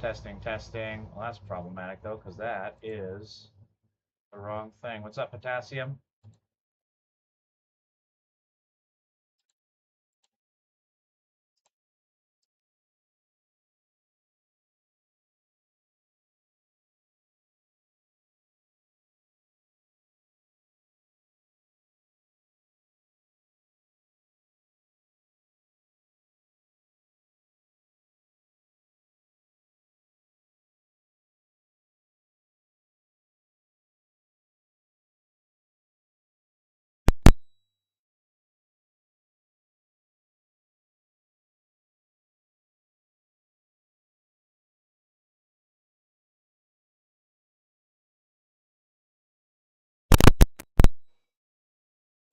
Testing, testing. Well, that's problematic though, because that is the wrong thing. What's up, potassium?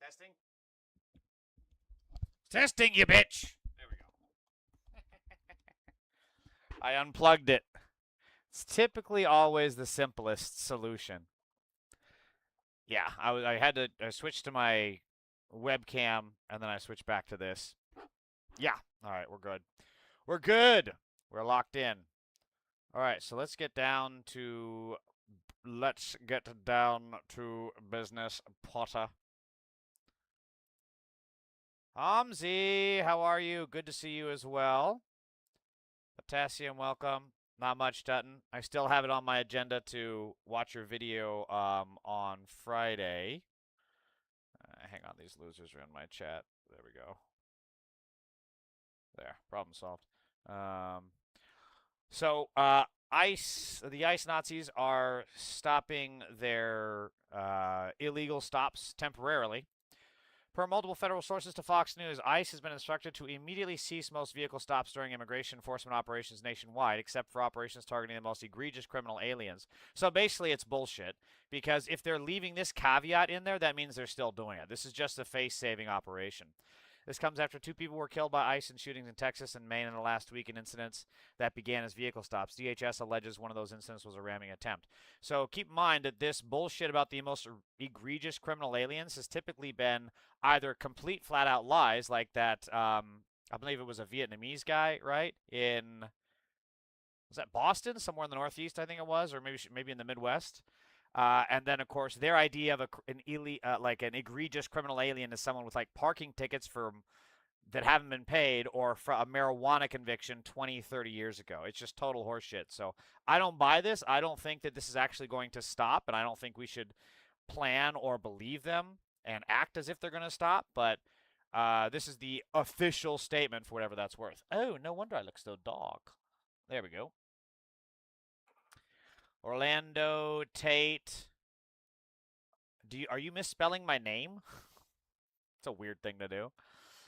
Testing? Testing, you bitch! There we go. I unplugged it. It's typically always the simplest solution. Yeah, I switched to my webcam and then I switched back to this. Yeah. All right, we're good. We're good. We're locked in. All right, so let's get down to business, Potter. Hamzi, how are you? Good to see you as well. Potassium, welcome. Not much, Dutton. I still have it on my agenda to watch your video on Friday. Hang on, these losers are in my chat. There we go. There, problem solved. The ICE Nazis are stopping their illegal stops temporarily. Per multiple federal sources to Fox News, ICE has been instructed to immediately cease most vehicle stops during immigration enforcement operations nationwide, except for operations targeting the most egregious criminal aliens. So basically, it's bullshit, because if they're leaving this caveat in there, that means they're still doing it. This is just a face-saving operation. This comes after 2 people were killed by ICE in shootings in Texas and Maine in the last week in incidents that began as vehicle stops. DHS alleges one of those incidents was a ramming attempt. So keep in mind that this bullshit about the most egregious criminal aliens has typically been either complete flat-out lies, like that, I believe it was a Vietnamese guy, right? Was that Boston? Somewhere in the Northeast, I think it was, or maybe in the Midwest. And then, of course, their idea of an egregious criminal alien is someone with like parking tickets that haven't been paid, or for a marijuana conviction 20, 30 years ago. It's just total horseshit. So I don't buy this. I don't think that this is actually going to stop, and I don't think we should plan or believe them and act as if they're going to stop. But this is the official statement for whatever that's worth. Oh, no wonder I look so dark. There we go. Orlando Tate. Are you misspelling my name? It's a weird thing to do.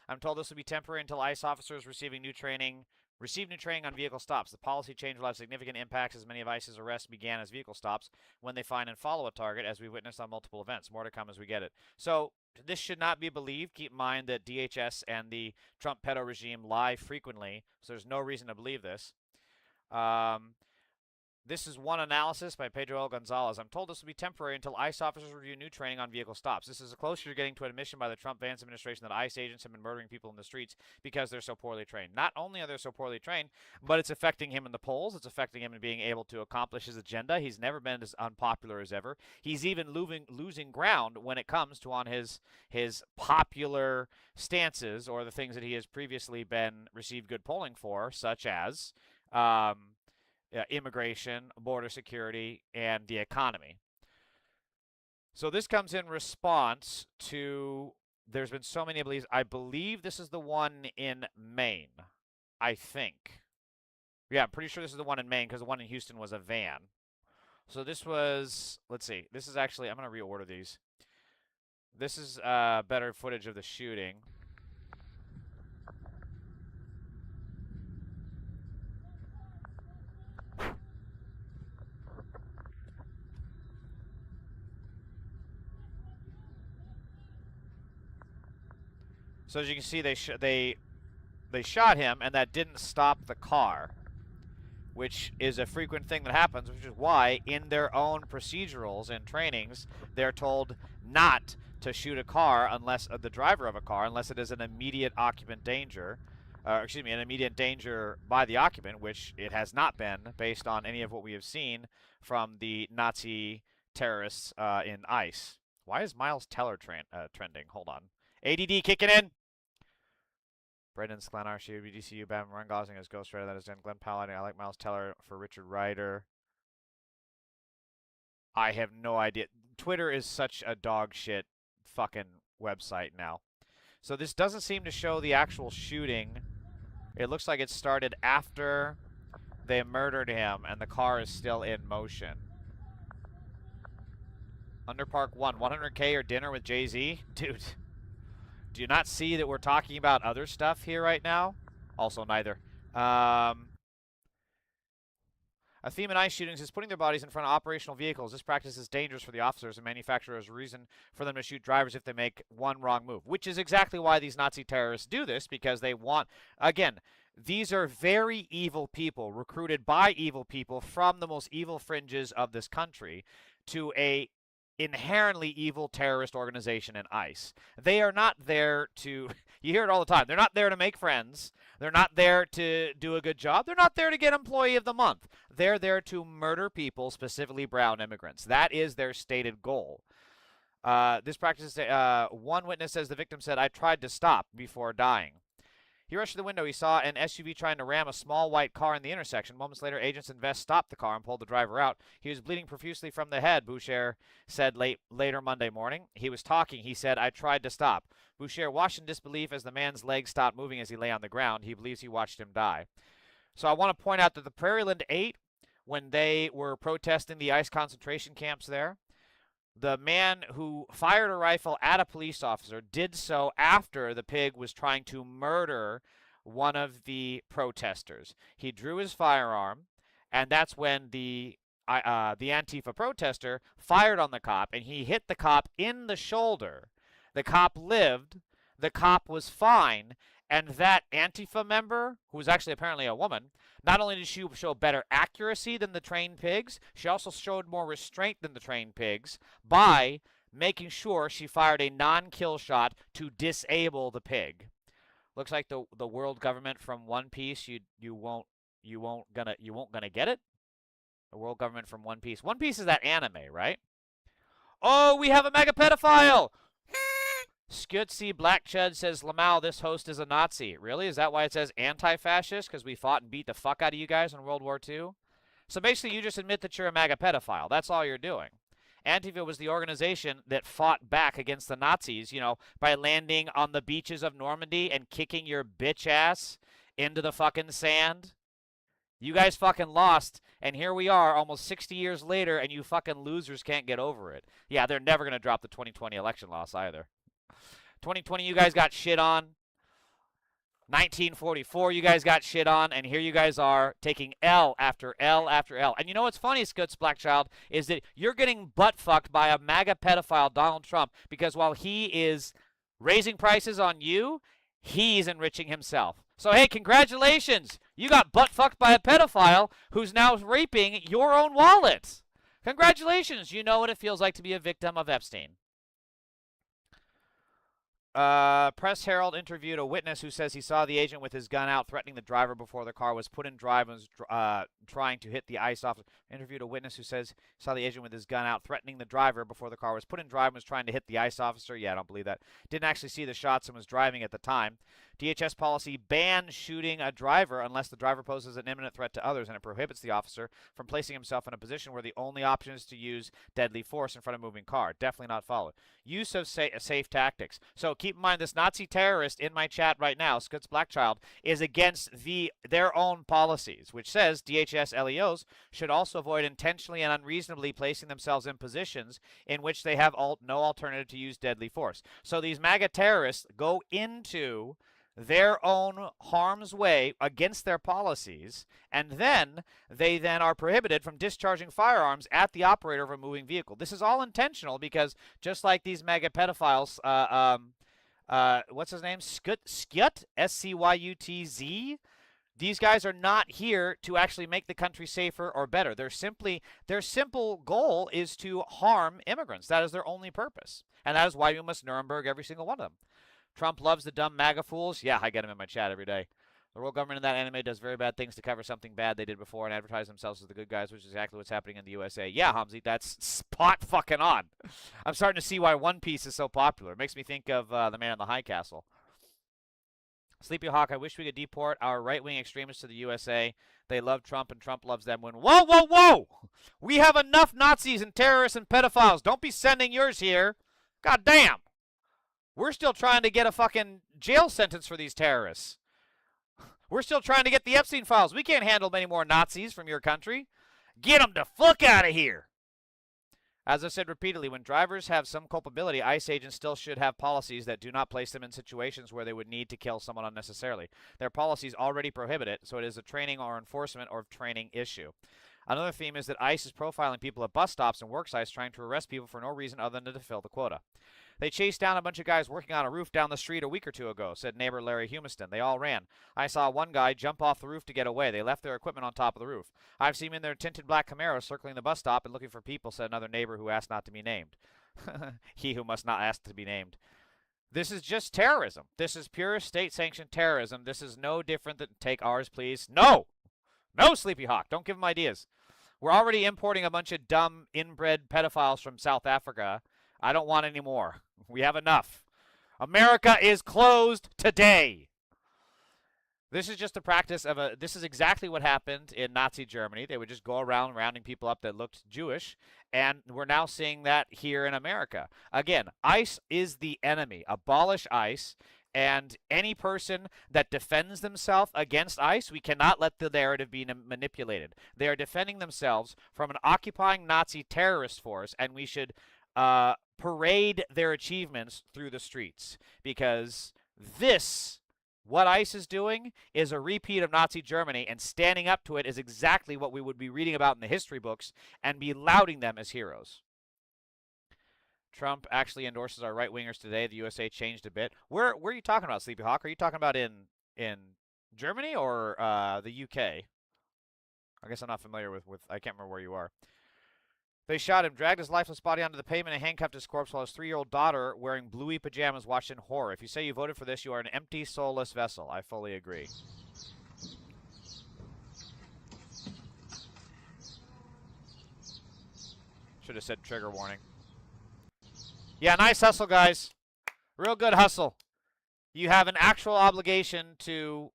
I'm told this will be temporary until ICE officers receive new training on vehicle stops. The policy change will have significant impacts, as many of ICE's arrests began as vehicle stops when they find and follow a target, as we witnessed on multiple events. More to come as we get it. So this should not be believed. Keep in mind that DHS and the Trump pedo regime lie frequently, so there's no reason to believe this. This is one analysis by Pedro L. Gonzalez. I'm told this will be temporary until ICE officers review new training on vehicle stops. This is the closest you're getting to an admission by the Trump-Vance administration that ICE agents have been murdering people in the streets because they're so poorly trained. Not only are they so poorly trained, but it's affecting him in the polls. It's affecting him in being able to accomplish his agenda. He's never been as unpopular as ever. He's even losing ground when it comes to on his popular stances, or the things that he has previously been received good polling for, such as immigration, border security, and the economy. So this comes in response to, there's been so many beliefs. I believe this is the one in Maine, I think. Yeah, I'm pretty sure this is the one in Maine, because the one in Houston was a van. So this was, let's see, this is actually, I'm going to reorder these. This is better footage of the shooting. So as you can see, they shot him, and that didn't stop the car, which is a frequent thing that happens, which is why in their own procedurals and trainings, they're told not to shoot a car unless the driver of a car, unless it is an immediate occupant danger. excuse me, an immediate danger by the occupant, which it has not been based on any of what we have seen from the Nazi terrorists in ICE. Why is Miles Teller trending? Hold on. ADD kicking in. Brendan Sklenar, BDCU, Batman, Ryan Gosling as Ghost Rider. That is then Glenn Powell. I like Miles Teller for Richard Rider. I have no idea. Twitter is such a dog shit fucking website now. So this doesn't seem to show the actual shooting. It looks like it started after they murdered him and the car is still in motion. Underpark 1, 100K or dinner with Jay-Z? Dude, do you not see that we're talking about other stuff here right now? Also neither. A theme in ICE shootings is putting their bodies in front of operational vehicles. This practice is dangerous for the officers and manufacturers. A reason for them to shoot drivers if they make one wrong move, which is exactly why these Nazi terrorists do this, because they want, again, these are very evil people recruited by evil people from the most evil fringes of this country to a inherently evil terrorist organization in ICE. They are not there to, you hear it all the time, they're not there to make friends. They're not there to do a good job. They're not there to get Employee of the Month. They're there to murder people, specifically brown immigrants. That is their stated goal. This practice, one witness says the victim said, "I tried to stop before dying." He rushed to the window. He saw an SUV trying to ram a small white car in the intersection. Moments later, agents in vests stopped the car and pulled the driver out. He was bleeding profusely from the head, Boucher said later Monday morning. He was talking. He said, "I tried to stop." Boucher watched in disbelief as the man's legs stopped moving as he lay on the ground. He believes he watched him die. So I want to point out that the Prairieland 8, when they were protesting the ICE concentration camps there, the man who fired a rifle at a police officer did so after the pig was trying to murder one of the protesters. He drew his firearm, and that's when the Antifa protester fired on the cop, and he hit the cop in the shoulder. The cop lived. The cop was fine. And that Antifa member, who was actually apparently a woman, not only did she show better accuracy than the trained pigs, she also showed more restraint than the trained pigs by making sure she fired a non-kill shot to disable the pig. Looks like the world government from One Piece. You won't gonna get it. The world government from One Piece. One Piece is that anime, right? Oh, we have a mega pedophile. Skutzy Black Chud says, Lamau, this host is a Nazi. Really? Is that why it says anti-fascist? Because we fought and beat the fuck out of you guys in World War II? So basically, you just admit that you're a MAGA pedophile. That's all you're doing. Antifa was the organization that fought back against the Nazis, by landing on the beaches of Normandy and kicking your bitch ass into the fucking sand. You guys fucking lost, and here we are almost 60 years later, and you fucking losers can't get over it. Yeah, they're never going to drop the 2020 election loss either. 2020, you guys got shit on. 1944, you guys got shit on, and here you guys are taking L after L after L. And you know what's funny, Scoots Blackchild, is that you're getting butt-fucked by a MAGA pedophile, Donald Trump, because while he is raising prices on you, he's enriching himself. So, hey, congratulations. You got butt-fucked by a pedophile who's now raping your own wallet. Congratulations. You know what it feels like to be a victim of Epstein. Press Herald interviewed a witness who says he saw the agent with his gun out threatening the driver before the car was put in drive and was trying to hit the ICE officer. Interviewed a witness who says he saw the agent with his gun out threatening the driver before the car was put in drive and was trying to hit the ICE officer. Yeah, I don't believe that. Didn't actually see the shots and was driving at the time. DHS policy bans shooting a driver unless the driver poses an imminent threat to others, and it prohibits the officer from placing himself in a position where the only option is to use deadly force in front of a moving car. Definitely not followed. Use of safe tactics. So keep in mind, this Nazi terrorist in my chat right now, Scoots Blackchild, is against their own policies, which says DHS LEOs should also avoid intentionally and unreasonably placing themselves in positions in which they have no alternative to use deadly force. So these MAGA terrorists go into their own harm's way against their policies, and then they are prohibited from discharging firearms at the operator of a moving vehicle. This is all intentional because just like these MAGA pedophiles, what's his name? Skyut, S-C-Y-U-T-Z. These guys are not here to actually make the country safer or better. Their simple goal is to harm immigrants. That is their only purpose, and that is why we must Nuremberg every single one of them. Trump loves the dumb MAGA fools. Yeah, I get him in my chat every day. The world government in that anime does very bad things to cover something bad they did before and advertise themselves as the good guys, which is exactly what's happening in the USA. Yeah, Hamzi, that's spot fucking on. I'm starting to see why One Piece is so popular. It makes me think of The Man in the High Castle. Sleepy Hawk, I wish we could deport our right-wing extremists to the USA. They love Trump and Trump loves them. When whoa, whoa, whoa! We have enough Nazis and terrorists and pedophiles. Don't be sending yours here. God damn. We're still trying to get a fucking jail sentence for these terrorists. We're still trying to get the Epstein files. We can't handle many more Nazis from your country. Get them the fuck out of here. As I've said repeatedly, when drivers have some culpability, ICE agents still should have policies that do not place them in situations where they would need to kill someone unnecessarily. Their policies already prohibit it, so it is a training or enforcement or training issue. Another theme is that ICE is profiling people at bus stops and work sites trying to arrest people for no reason other than to fill the quota. They chased down a bunch of guys working on a roof down the street a week or two ago, said neighbor Larry Humiston. They all ran. I saw one guy jump off the roof to get away. They left their equipment on top of the roof. I've seen them in their tinted black Camaros circling the bus stop and looking for people, said another neighbor who asked not to be named. He who must not ask to be named. This is just terrorism. This is pure state-sanctioned terrorism. This is no different than take ours, please. No! No, Sleepy Hawk. Don't give them ideas. We're already importing a bunch of dumb, inbred pedophiles from South Africa. I don't want any more. We have enough. America is closed today. This is just a practice of this is exactly what happened in Nazi Germany. They would just go around rounding people up that looked Jewish, and we're now seeing that here in America. Again, ICE is the enemy. Abolish ICE, and any person that defends themselves against ICE, we cannot let the narrative be manipulated. They are defending themselves from an occupying Nazi terrorist force, and we should parade their achievements through the streets, because what ICE is doing is a repeat of Nazi Germany, and standing up to it is exactly what we would be reading about in the history books and be lauding them as heroes. Trump actually endorses our right-wingers today. The USA changed a bit. Where are you talking about, Sleepy Hawk? Are you talking about in Germany or the UK? I guess I'm not familiar with I can't remember where you are. They shot him, dragged his lifeless body onto the pavement, and handcuffed his corpse while his 3-year-old daughter, wearing bluey pajamas, watched in horror. If you say you voted for this, you are an empty, soulless vessel. I fully agree. Should have said trigger warning. Yeah, nice hustle, guys. Real good hustle. You have an actual obligation to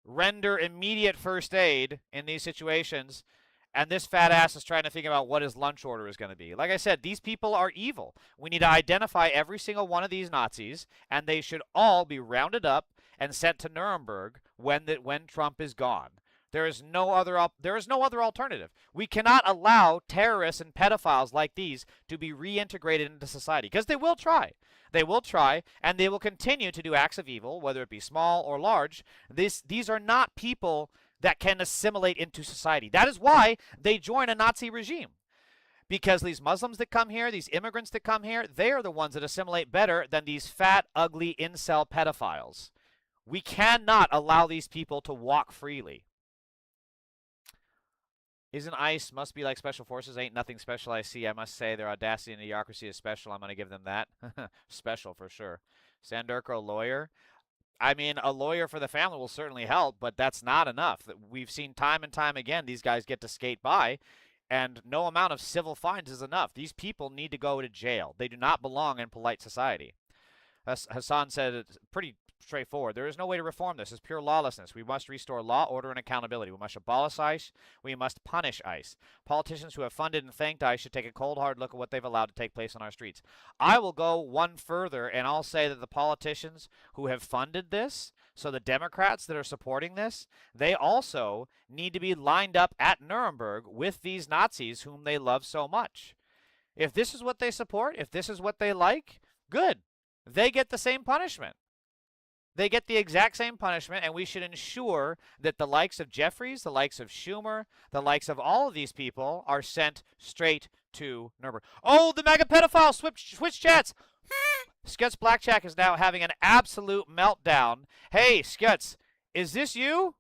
render immediate first aid in these situations. And this fat ass is trying to think about what his lunch order is going to be. Like I said, these people are evil. We need to identify every single one of these Nazis, and they should all be rounded up and sent to Nuremberg when Trump is gone. There is no other alternative. We cannot allow terrorists and pedophiles like these to be reintegrated into society, because they will try. They will try, and they will continue to do acts of evil, whether it be small or large. These are not people that can assimilate into society. That is why they join a Nazi regime. Because these Muslims that come here, these immigrants that come here, they are the ones that assimilate better than these fat, ugly, incel pedophiles. We cannot allow these people to walk freely. Isn't ICE must be like special forces? Ain't nothing special I see. I must say their audacity and idiocracy is special. I'm going to give them that. Special for sure. Sandurko, lawyer. I mean, a lawyer for the family will certainly help, but that's not enough. We've seen time and time again these guys get to skate by, and no amount of civil fines is enough. These people need to go to jail. They do not belong in polite society. Hassan said it's pretty straightforward. There is no way to reform this. It's pure lawlessness. We must restore law, order, and accountability. We must abolish ICE. We must punish ICE. Politicians who have funded and thanked ICE should take a cold, hard look at what they've allowed to take place on our streets. I will go one further, and I'll say that the politicians who have funded this, so the Democrats that are supporting this, they also need to be lined up at Nuremberg with these Nazis whom they love so much. If this is what they support, if this is what they like, good. They get the same punishment. They get the exact same punishment, and we should ensure that the likes of Jeffries, the likes of Schumer, the likes of all of these people are sent straight to Nuremberg. Oh, the mega pedophile switch chats. Skuts Blackjack is now having an absolute meltdown. Hey, Skuts, is this you?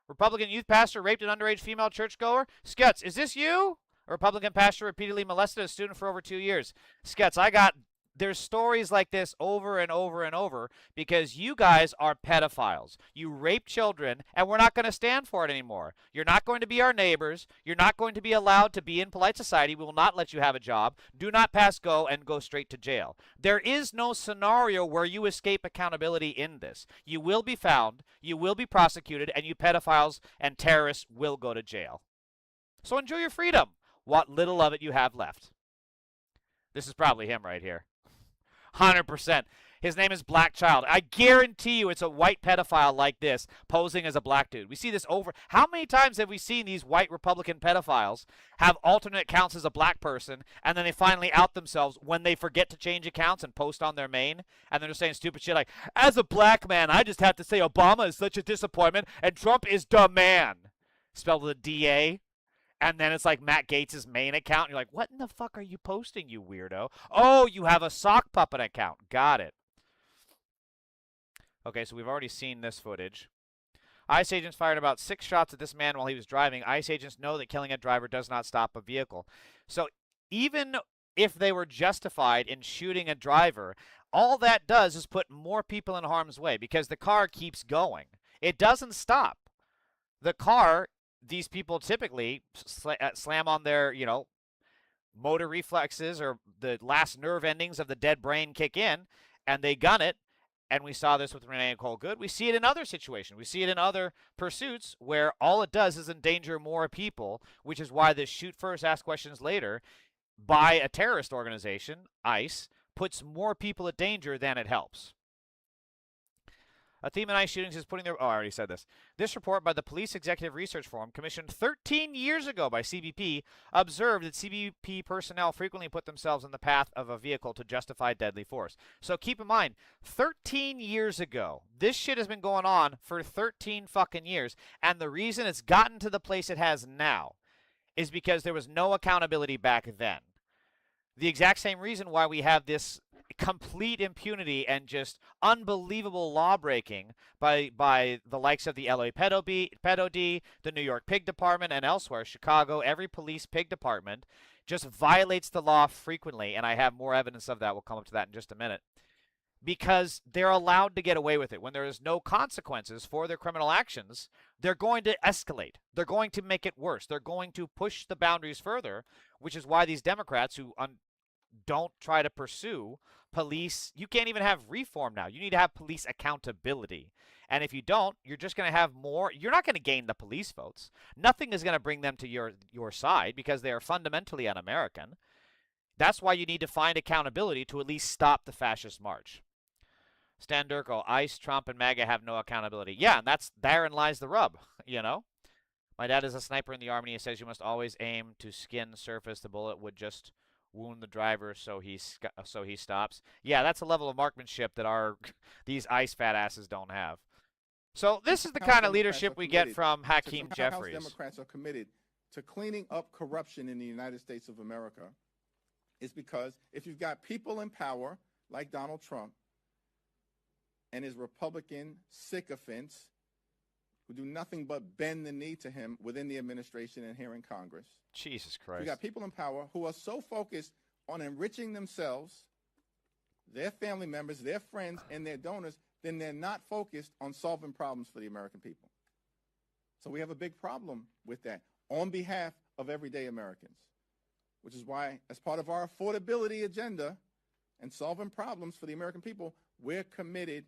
Republican youth pastor raped an underage female churchgoer? Skuts, is this you? A Republican pastor repeatedly molested a student for over 2 years. Skuts, I got there's stories like this over and over and over because you guys are pedophiles. You rape children, and we're not going to stand for it anymore. You're not going to be our neighbors. You're not going to be allowed to be in polite society. We will not let you have a job. Do not pass go and go straight to jail. There is no scenario where you escape accountability in this. You will be found, you will be prosecuted, and you pedophiles and terrorists will go to jail. So enjoy your freedom, what little of it you have left. This is probably him right here. 100%. His name is Black Child. I guarantee you it's a white pedophile like this posing as a black dude. We see this over. How many times have we seen these white Republican pedophiles have alternate accounts as a black person, and then they finally out themselves when they forget to change accounts and post on their main, and they're just saying stupid shit like, as a black man, I just have to say Obama is such a disappointment, and Trump is the man. Spelled with a D-A. And then it's like Matt Gaetz' main account. And you're like, what in the fuck are you posting, you weirdo? Oh, you have a sock puppet account. Got it. Okay, so we've already seen this footage. ICE agents fired about 6 shots at this man while he was driving. ICE agents know that killing a driver does not stop a vehicle. So even if they were justified in shooting a driver, all that does is put more people in harm's way because the car keeps going. It doesn't stop. The car, these people typically slam on their, motor reflexes or the last nerve endings of the dead brain kick in, and they gun it. And we saw this with Renee Nicole Good. We see it in other situations. We see it in other pursuits where all it does is endanger more people, which is why this shoot first, ask questions later by a terrorist organization, ICE, puts more people at danger than it helps. A theme in ICE shootings is putting their... Oh, I already said this. This report by the Police Executive Research Forum, commissioned 13 years ago by CBP, observed that CBP personnel frequently put themselves in the path of a vehicle to justify deadly force. So keep in mind, 13 years ago, this shit has been going on for 13 fucking years, and the reason it's gotten to the place it has now is because there was no accountability back then. The exact same reason why we have this complete impunity and just unbelievable law breaking by the likes of the LA Pedo D, the New York Pig Department, and elsewhere, Chicago, every police pig department just violates the law frequently, and I have more evidence of that. We'll come up to that in just a minute. Because they're allowed to get away with it. When there is no consequences for their criminal actions, they're going to escalate. They're going to make it worse. They're going to push the boundaries further, which is why these Democrats who don't try to pursue police, you can't even have reform now. You need to have police accountability. And if you don't, you're just going to have more. You're not going to gain the police votes. Nothing is going to bring them to your side because they are fundamentally un-American. That's why you need to find accountability to at least stop the fascist march. Stan Durko, ICE, Trump, and MAGA have no accountability. Yeah, and therein lies the rub, My dad is a sniper in the Army. He says you must always aim to skin surface. The bullet would just wound the driver so he stops. Yeah, that's a level of marksmanship that these ICE fat asses don't have. So this is the kind of leadership we get from Hakeem Jeffries. House Democrats are committed to cleaning up corruption in the United States of America is because if you've got people in power like Donald Trump and his Republican sycophants who do nothing but bend the knee to him within the administration and here in Congress. Jesus Christ. You got people in power who are so focused on enriching themselves, their family members, their friends, and their donors, then they're not focused on solving problems for the American people. So we have a big problem with that on behalf of everyday Americans, which is why, as part of our affordability agenda and solving problems for the American people, we're committed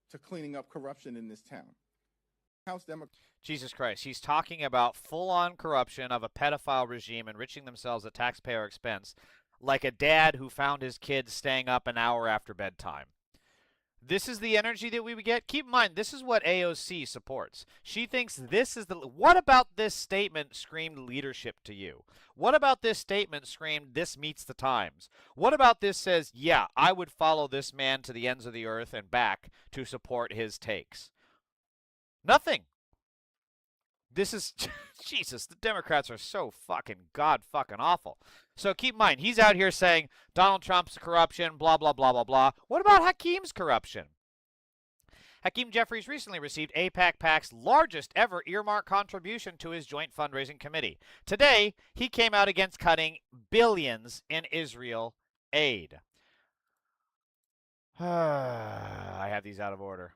to cleaning up corruption in this town. House Democrats. Jesus Christ. He's talking about full-on corruption of a pedophile regime enriching themselves at taxpayer expense, like a dad who found his kids staying up an hour after bedtime. This is the energy that we would get. Keep in mind, this is what AOC supports. She thinks this is the... What about this statement screamed leadership to you? What about this statement screamed this meets the times? What about this says, yeah, I would follow this man to the ends of the earth and back to support his takes? Nothing. This is... Jesus, the Democrats are so fucking god-fucking awful. So keep in mind, he's out here saying Donald Trump's corruption, blah, blah, blah, blah, blah. What about Hakeem's corruption? Hakeem Jeffries recently received AIPAC PAC's largest ever earmark contribution to his joint fundraising committee. Today, he came out against cutting billions in Israel aid. I have these out of order.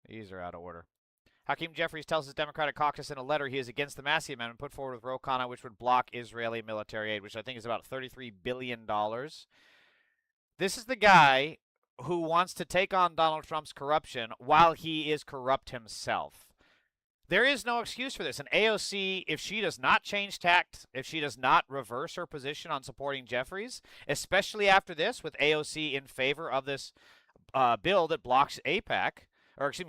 These are out of order. Hakeem Jeffries tells his Democratic caucus in a letter he is against the Massey Amendment put forward with Ro Khanna, which would block Israeli military aid, which I think is about $33 billion. This is the guy who wants to take on Donald Trump's corruption while he is corrupt himself. There is no excuse for this. And AOC, if she does not change tact, if she does not reverse her position on supporting Jeffries, especially after this, with AOC in favor of this bill that blocks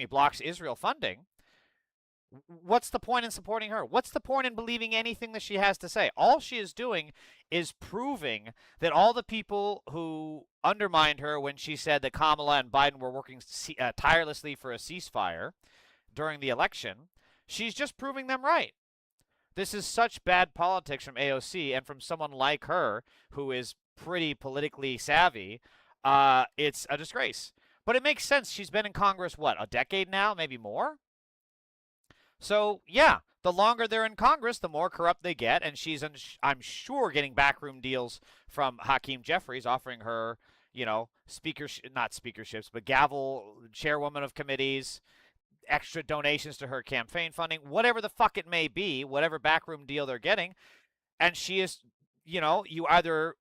blocks Israel funding, what's the point in supporting her? What's the point in believing anything that she has to say? All she is doing is proving that all the people who undermined her when she said that Kamala and Biden were working tirelessly for a ceasefire during the election, she's just proving them right. This is such bad politics from AOC and from someone like her who is pretty politically savvy. It's a disgrace. But it makes sense. She's been in Congress, what, a decade now? Maybe more? So, yeah, the longer they're in Congress, the more corrupt they get. And she's, I'm sure, getting backroom deals from Hakeem Jeffries, offering her, not speakerships, but gavel, chairwoman of committees, extra donations to her campaign funding, whatever the fuck it may be, whatever backroom deal they're getting. And she is, you either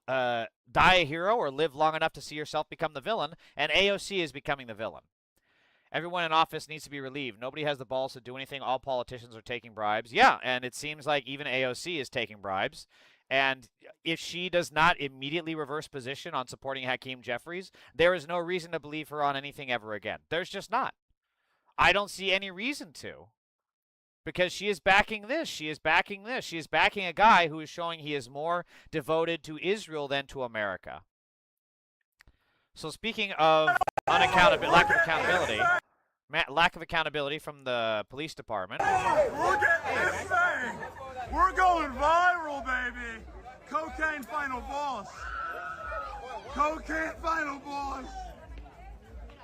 die a hero or live long enough to see yourself become the villain. And AOC is becoming the villain. Everyone in office needs to be relieved. Nobody has the balls to do anything. All politicians are taking bribes. Yeah, and it seems like even AOC is taking bribes. And if she does not immediately reverse position on supporting Hakeem Jeffries, there is no reason to believe her on anything ever again. There's just not. I don't see any reason to. Because she is backing this. She is backing this. She is backing a guy who is showing he is more devoted to Israel than to America. So speaking of lack of accountability from the police department. Look at this thing! We're going viral, baby! Cocaine final boss! Cocaine final boss!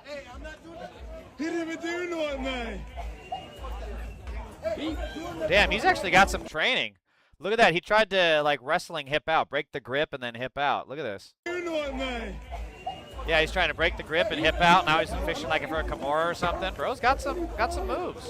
Hey, I'm not doing that. He didn't even do nothing, man! Damn, he's actually got some training. Look at that. He tried to, wrestling hip out. Break the grip and then hip out. Look at this. Yeah, he's trying to break the grip and hip out. Now he's fishing like for a Kimura or something. Bro's got some moves.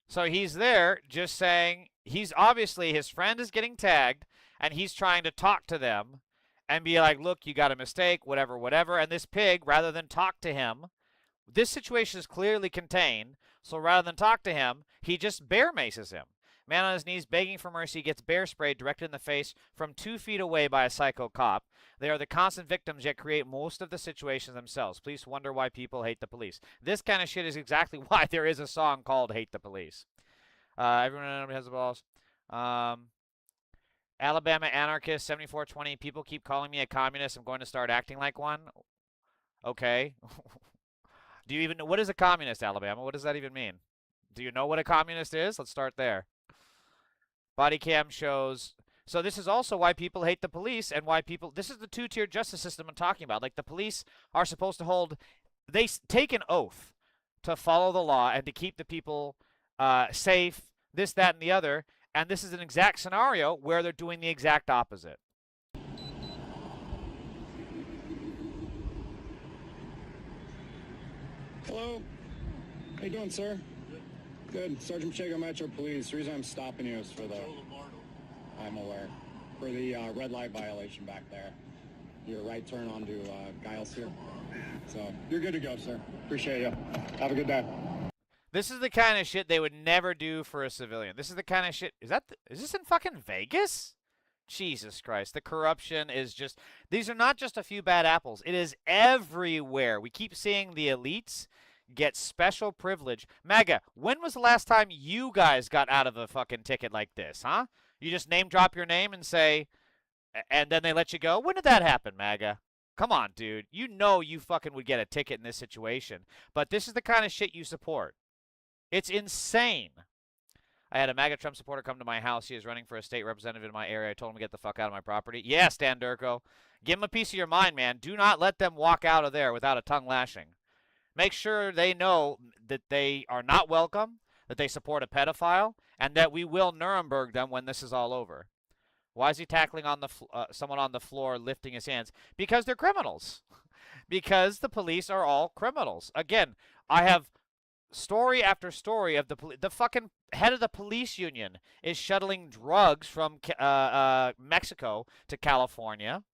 So he's there just saying he's obviously his friend is getting tagged and he's trying to talk to them and be like, look, you got a mistake, whatever, whatever. And this pig, rather than talk to him, this situation is clearly contained. So rather than talk to him, he just bear maces him. Man on his knees begging for mercy gets bear sprayed directed in the face from 2 feet away by a psycho cop. They are the constant victims yet create most of the situations themselves. Police wonder why people hate the police. This kind of shit is exactly why there is a song called Hate the Police. Everyone has the balls. Alabama anarchist 7420. People keep calling me a communist. I'm going to start acting like one. Okay. Do you even know what is a communist, Alabama? What does that even mean? Do you know what a communist is? Let's start there. Body cam shows. So this is also why people hate the police and why people. This is the two-tier justice system I'm talking about. Like the police are supposed to hold. They take an oath to follow the law and to keep the people safe. This, that, and the other. And this is an exact scenario where they're doing the exact opposite. Hello. How you doing, sir? Good. Sergeant Pacheco, Metro Police. The reason I'm stopping you is for the... I'm aware. For the red light violation back there. Your right turn onto Giles here. So, you're good to go, sir. Appreciate you. Have a good day. This is the kind of shit they would never do for a civilian. This is the kind of shit... Is this in fucking Vegas? Jesus Christ. The corruption is just... These are not just a few bad apples. It is everywhere. We keep seeing the elites get special privilege. MAGA, when was the last time you guys got out of a fucking ticket like this, huh? You just name drop your name and say... And then they let you go? When did that happen, MAGA? Come on, dude. You know you fucking would get a ticket in this situation. But this is the kind of shit you support. It's insane. I had a MAGA Trump supporter come to my house. He is running for a state representative in my area. I told him to get the fuck out of my property. Yeah, Stan Durko. Give him a piece of your mind, man. Do not let them walk out of there without a tongue lashing. Make sure they know that they are not welcome, that they support a pedophile, and that we will Nuremberg them when this is all over. Why is he tackling on the someone on the floor, lifting his hands? Because they're criminals. Because the police are all criminals. Again, I have story after story of the fucking head of the police union is shuttling drugs from Mexico to California.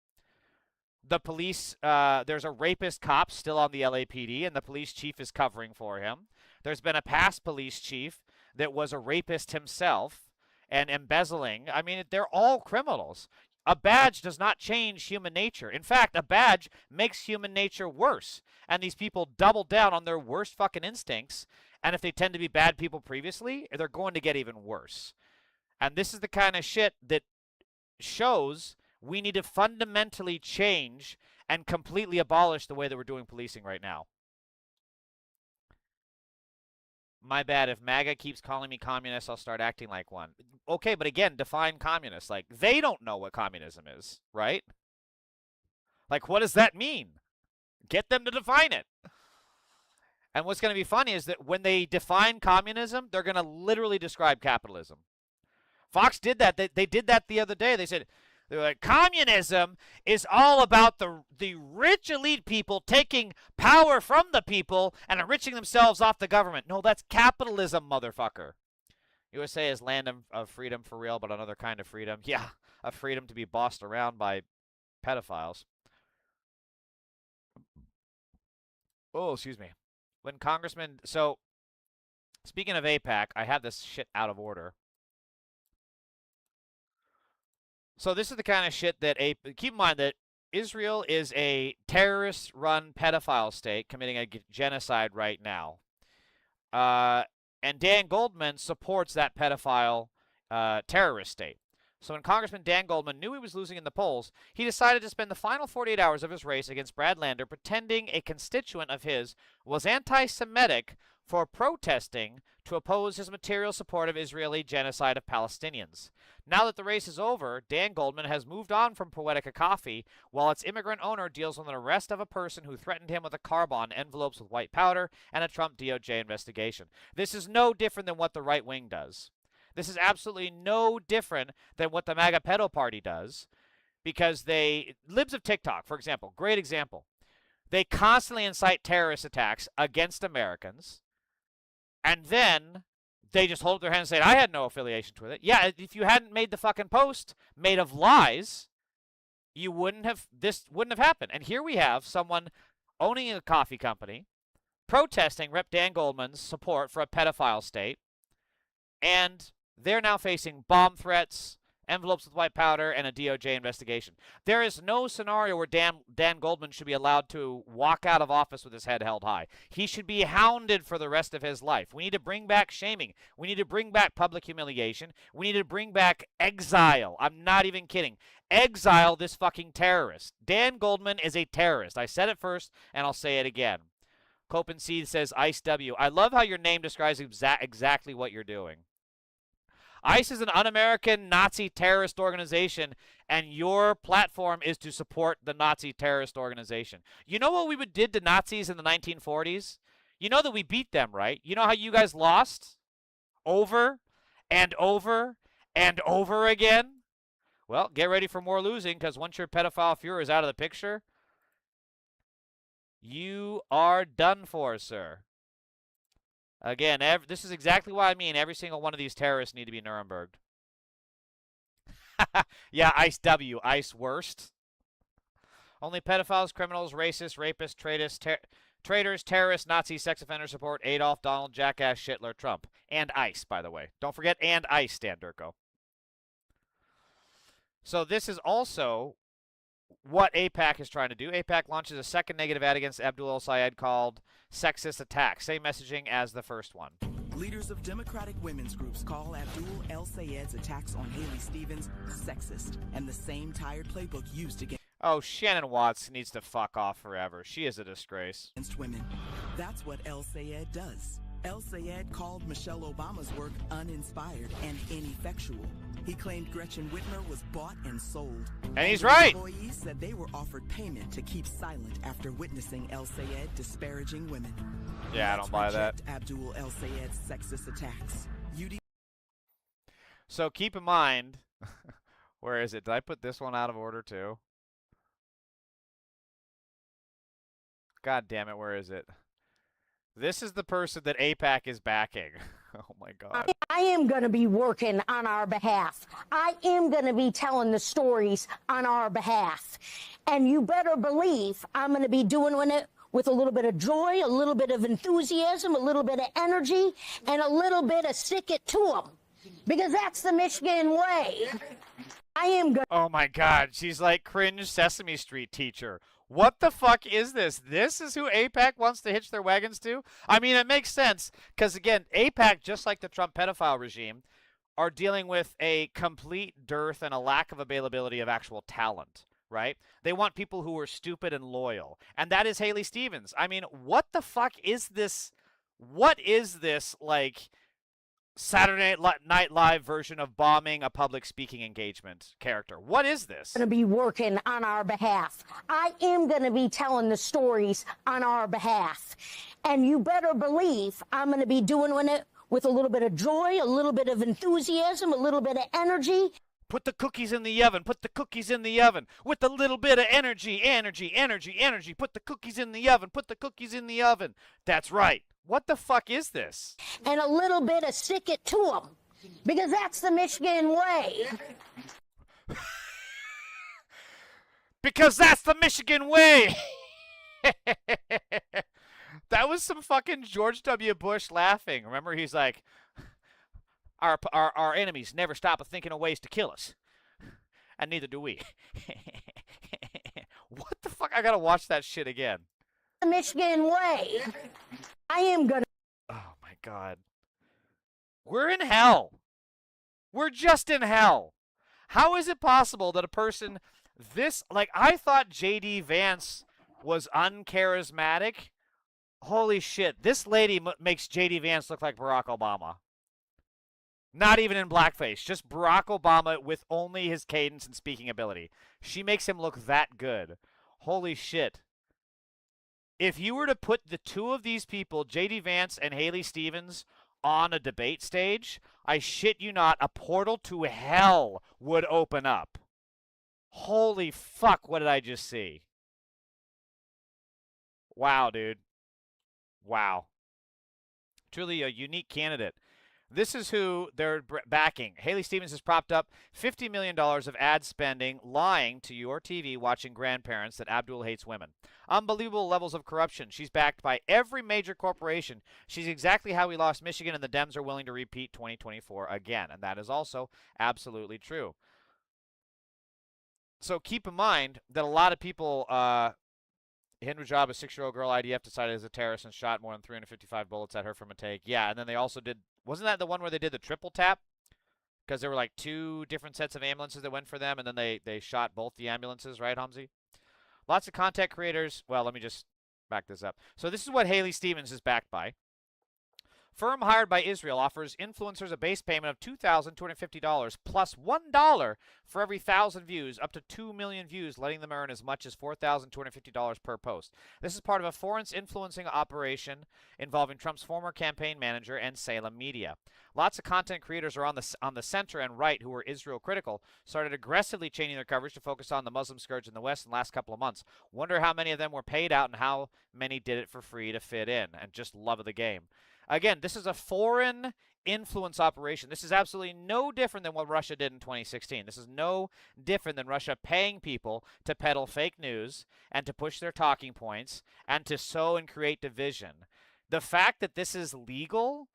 The police, there's a rapist cop still on the LAPD, and the police chief is covering for him. There's been a past police chief that was a rapist himself and embezzling. I mean, they're all criminals. A badge does not change human nature. In fact, a badge makes human nature worse. And these people double down on their worst fucking instincts. And if they tend to be bad people previously, they're going to get even worse. And this is the kind of shit that shows we need to fundamentally change and completely abolish the way that we're doing policing right now. My bad, if MAGA keeps calling me communist, I'll start acting like one. Okay, but again, define communist. Like, they don't know what communism is, right? Like, what does that mean? Get them to define it. And what's going to be funny is that when they define communism, they're going to literally describe capitalism. Fox did that. They did that the other day. They were like, communism is all about the rich elite people taking power from the people and enriching themselves off the government. No, that's capitalism, motherfucker. USA is land of freedom for real, but another kind of freedom. Yeah, a freedom to be bossed around by pedophiles. Oh, excuse me. When Congressman... So, speaking of AIPAC, I have this shit out of order. So this is the kind of shit that keep in mind that Israel is a terrorist-run pedophile state committing a genocide right now. And Dan Goldman supports that pedophile terrorist state. So when Congressman Dan Goldman knew he was losing in the polls, he decided to spend the final 48 hours of his race against Brad Lander pretending a constituent of his was anti-Semitic for protesting to oppose his material support of Israeli genocide of Palestinians. Now that the race is over, Dan Goldman has moved on from Poetica Coffee, while its immigrant owner deals with an arrest of a person who threatened him with a car bomb, envelopes with white powder, and a Trump DOJ investigation. This is no different than what the right wing does. This is absolutely no different than what the MAGA pedo party does, because libs of TikTok, for example, great example. They constantly incite terrorist attacks against Americans, and then they just hold up their hands and say, I had no affiliation with it. Yeah, if you hadn't made the fucking post made of lies, this wouldn't have happened. And here we have someone owning a coffee company, protesting Rep. Dan Goldman's support for a pedophile state, and they're now facing bomb threats, envelopes with white powder, and a DOJ investigation. There is no scenario where Dan Goldman should be allowed to walk out of office with his head held high. He should be hounded for the rest of his life. We need to bring back shaming. We need to bring back public humiliation. We need to bring back exile. I'm not even kidding. Exile this fucking terrorist. Dan Goldman is a terrorist. I said it first, and I'll say it again. Copen Seed says, ICE W. I love how your name describes exactly what you're doing. ICE is an un-American Nazi terrorist organization, and your platform is to support the Nazi terrorist organization. You know what we did to Nazis in the 1940s? You know that we beat them, right? You know how you guys lost? Over and over and over again? Well, get ready for more losing, because once your pedophile Fuhrer is out of the picture, you are done for, sir. Again, this is exactly what I mean. Every single one of these terrorists need to be Nuremberged. Yeah, ICE W. ICE worst. Only pedophiles, criminals, racists, rapists, traitors, terrorists, Nazi, sex offender support, Adolf, Donald, jackass, Hitler, Trump. And ICE, by the way. Don't forget and ICE, Stan Durko. So this is also what AIPAC is trying to do. AIPAC launches a second negative ad against Abdul El-Sayed called Sexist Attack. Same messaging as the first one. Leaders of Democratic women's groups call Abdul El-Sayed's attacks on Haley Stevens sexist and the same tired playbook used against Shannon Watts needs to fuck off forever. She is a disgrace. Women. That's what El-Sayed does. El-Sayed called Michelle Obama's work uninspired and ineffectual. He claimed Gretchen Whitmer was bought and sold. And he's right. Employees said they were offered payment to keep silent after witnessing El-Sayed disparaging women. Yeah, I don't buy that. Abdul El-Sayed's sexist attacks. So keep in mind, where is it? Did I put this one out of order too? God damn it, where is it? This is the person that AIPAC is backing. Oh my God. I am going to be working on our behalf. I am going to be telling the stories on our behalf. And you better believe I'm going to be doing it with a little bit of joy, a little bit of enthusiasm, a little bit of energy, and a little bit of stick it to them. Because that's the Michigan way. I am going. Oh my God, she's like cringe Sesame Street teacher. What the fuck is this? This is who AIPAC wants to hitch their wagons to? I mean, it makes sense because, again, AIPAC, just like the Trump pedophile regime, are dealing with a complete dearth and a lack of availability of actual talent, right? They want people who are stupid and loyal, and that is Haley Stevens. I mean, what the fuck is this? What is this, like, Saturday Night Live version of bombing a public speaking engagement character? What is this? Going to be working on our behalf. I am going to be telling the stories on our behalf. And you better believe I'm going to be doing it with a little bit of joy, a little bit of enthusiasm, a little bit of energy. Put the cookies in the oven. Put the cookies in the oven. With a little bit of energy, energy, energy, energy. Put the cookies in the oven. Put the cookies in the oven. That's right. What the fuck is this? And a little bit of stick it to them. Because that's the Michigan way. Because that's the Michigan way. That was some fucking George W. Bush laughing. Remember, he's like, our enemies never stop thinking of ways to kill us. And neither do we. What the fuck? I gotta watch that shit again. The Michigan way. I am gonna. Oh my God. We're in hell. We're just in hell. How is it possible that a person this, like, I thought J.D. Vance was uncharismatic. Holy shit. This lady makes J.D. Vance look like Barack Obama. Not even in blackface. Just Barack Obama with only his cadence and speaking ability. She makes him look that good. Holy shit. If you were to put the two of these people, J.D. Vance and Haley Stevens, on a debate stage, I shit you not, a portal to hell would open up. Holy fuck, what did I just see? Wow, dude. Wow. Truly a unique candidate. This is who they're backing. Haley Stevens has propped up $50 million of ad spending, lying to your TV watching grandparents that Abdul hates women. Unbelievable levels of corruption. She's backed by every major corporation. She's exactly how we lost Michigan, and the Dems are willing to repeat 2024 again. And that is also absolutely true. So keep in mind that a lot of people, Hindu a 6-year-old girl IDF decided as a terrorist and shot more than 355 bullets at her from a take. Yeah, and then they also did, wasn't that the one where they did the triple tap? Because there were like 2 different sets of ambulances that went for them, and then they shot both the ambulances, right, Hamzi? Lots of content creators. Well, let me just back this up. So this is what Haley Stevens is backed by. Firm hired by Israel offers influencers a base payment of $2,250 plus $1 for every 1,000 views, up to 2 million views, letting them earn as much as $4,250 per post. This is part of a foreign influencing operation involving Trump's former campaign manager and Salem Media. Lots of content creators are on the center and right who were Israel critical started aggressively changing their coverage to focus on the Muslim scourge in the West in the last couple of months. Wonder how many of them were paid out and how many did it for free to fit in and just love of the game. Again, this is a foreign influence operation. This is absolutely no different than what Russia did in 2016. This is no different than Russia paying people to peddle fake news and to push their talking points and to sow and create division. The fact that this is legal,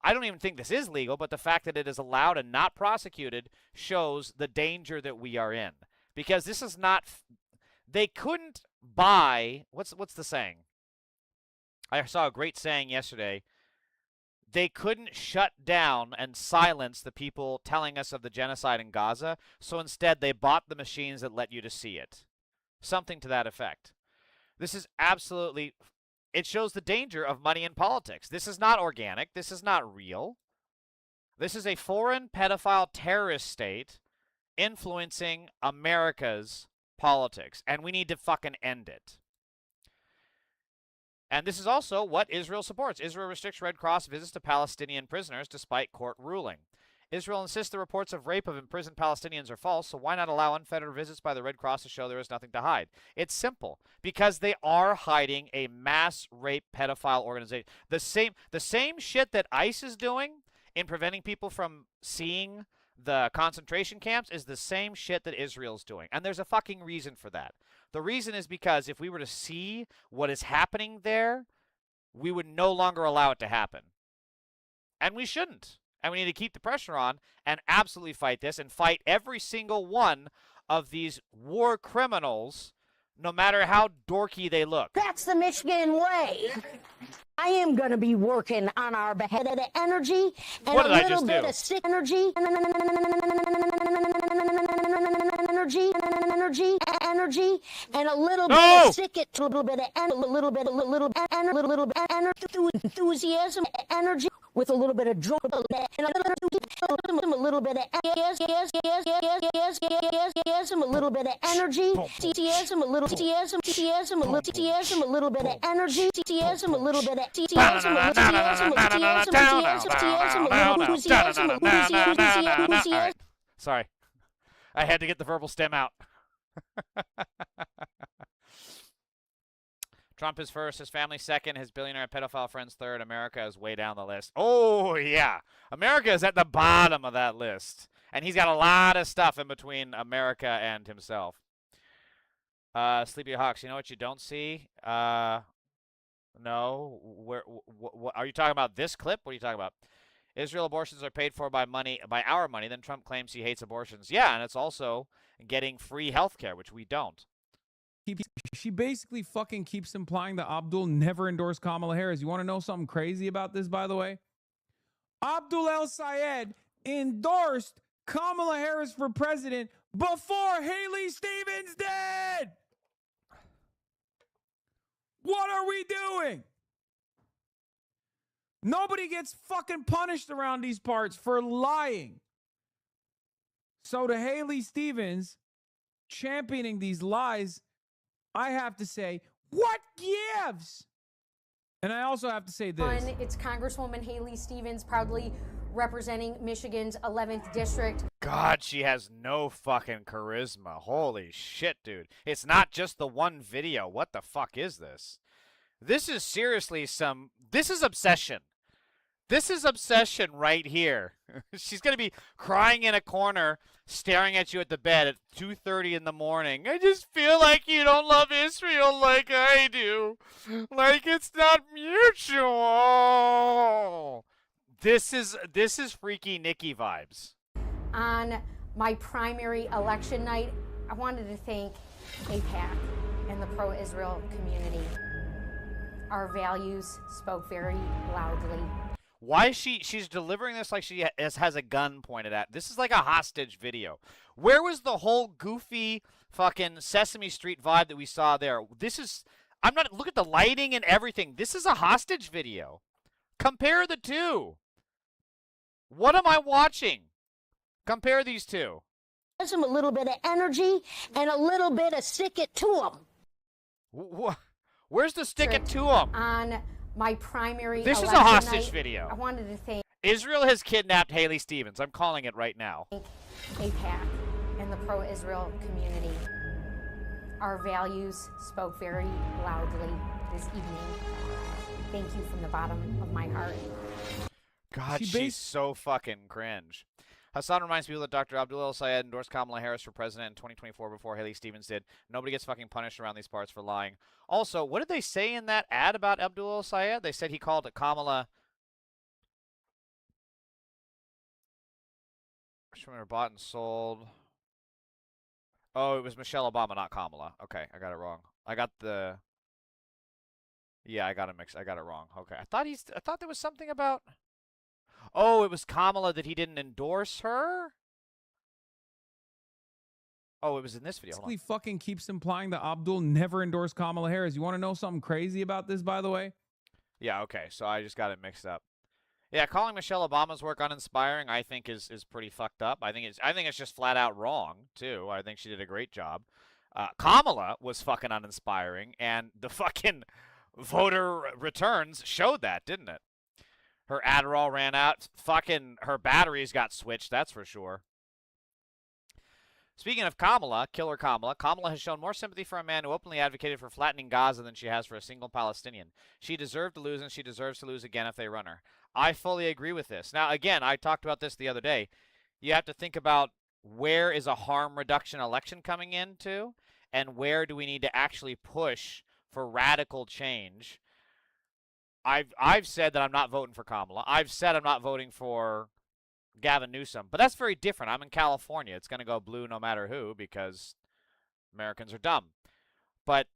I don't even think this is legal, but the fact that it is allowed and not prosecuted shows the danger that we are in. Because this is not, they couldn't buy, what's the saying? I saw a great saying yesterday. They couldn't shut down and silence the people telling us of the genocide in Gaza, so instead they bought the machines that let you to see it. Something to that effect. This is absolutely, it shows the danger of money in politics. This is not organic. This is not real. This is a foreign pedophile terrorist state influencing America's politics, and we need to fucking end it. And this is also what Israel supports. Israel restricts Red Cross visits to Palestinian prisoners despite court ruling. Israel insists the reports of rape of imprisoned Palestinians are false, so why not allow unfettered visits by the Red Cross to show there is nothing to hide? It's simple. Because they are hiding a mass rape pedophile organization. The same shit that ICE is doing in preventing people from seeing the concentration camps is the same shit that Israel's doing. And there's a fucking reason for that. The reason is because if we were to see what is happening there, we would no longer allow it to happen. And we shouldn't. And we need to keep the pressure on and absolutely fight this and fight every single one of these war criminals, no matter how dorky they look. That's the Michigan way. I am going to be working on our behalf. Energy and What a did I little just bit do? of sick energy. Energy, and a little bit No! of sick it, a little bit of enthusiasm, energy with a little bit of joy, and a little bit of enthusiasm, a little bit of energy, enthusiasm, a little enthusiasm, a little bit of energy, enthusiasm, a little bit of enthusiasm, enthusiasm. Sorry. I had to get the verbal stem out. Trump is first, his family second, his billionaire pedophile friends third. America is way down the list. Oh, yeah. America is at the bottom of that list. And he's got a lot of stuff in between America and himself. Sleepy Hawks, you know what you don't see? No. Are you talking about this clip? What are you talking about? Israel abortions are paid for by our money. Then Trump claims he hates abortions. Yeah, and it's also getting free health care, which we don't. She basically fucking keeps implying that Abdul never endorsed Kamala Harris. You want to know something crazy about this, by the way? Abdul El Sayed endorsed Kamala Harris for president before Haley Stevens did. What are we doing? Nobody gets fucking punished around these parts for lying. So to Haley Stevens championing these lies, I have to say, what gives? And I also have to say this. It's Congresswoman Haley Stevens, proudly representing Michigan's 11th district. God, she has no fucking charisma. Holy shit, dude. It's not just the one video. What the fuck is this? This is seriously this is obsession. This is obsession right here. She's going to be crying in a corner, staring at you at the bed at 2:30 in the morning. I just feel like you don't love Israel like I do. Like it's not mutual. This is Freaky Nikki vibes. On my primary election night, I wanted to thank AIPAC and the pro-Israel community. Our values spoke very loudly. Why is she's delivering this like she has a gun pointed at? This is like a hostage video. Where was the whole goofy fucking Sesame Street vibe that we saw there? Look at the lighting and everything. This is a hostage video. Compare the two. What am I watching? Compare these two. A little bit of energy and a little bit of stick it to them. Where's the stick it to them? On my primary This is a election hostage night, video. I wanted to thank Israel has kidnapped Haley Stevens. I'm calling it right now. AIPAC and the pro-Israel community. Our values spoke very loudly this evening. Thank you from the bottom of my heart. God, she's so fucking cringe. Hassan reminds people that Dr. Abdul El Sayed endorsed Kamala Harris for president in 2024 before Haley Stevens did. Nobody gets fucking punished around these parts for lying. Also, what did they say in that ad about Abdul El Sayed? They said he called Kamala... Schwimmer bought and sold... Oh, it was Michelle Obama, not Kamala. Okay, I got it wrong. I got the... Yeah, I got it mixed. I got it wrong. Okay, I thought there was something about... Oh, it was Kamala that he didn't endorse her? Oh, it was in this video. Hold on. Basically fucking keeps implying that Abdul never endorsed Kamala Harris. You want to know something crazy about this, by the way? Yeah, okay, so I just got it mixed up. Yeah, calling Michelle Obama's work uninspiring, I think is pretty fucked up. I think it's just flat out wrong too. I think she did a great job. Kamala was fucking uninspiring, and the fucking voter returns showed that, didn't it? Her Adderall ran out. Fucking her batteries got switched, that's for sure. Speaking of Kamala, killer Kamala, Kamala has shown more sympathy for a man who openly advocated for flattening Gaza than she has for a single Palestinian. She deserved to lose, and she deserves to lose again if they run her. I fully agree with this. Now, again, I talked about this the other day. You have to think about where is a harm reduction election coming into, and where do we need to actually push for radical change. I've said that I'm not voting for Kamala. I've said I'm not voting for Gavin Newsom. But that's very different. I'm in California. It's going to go blue no matter who because Americans are dumb. But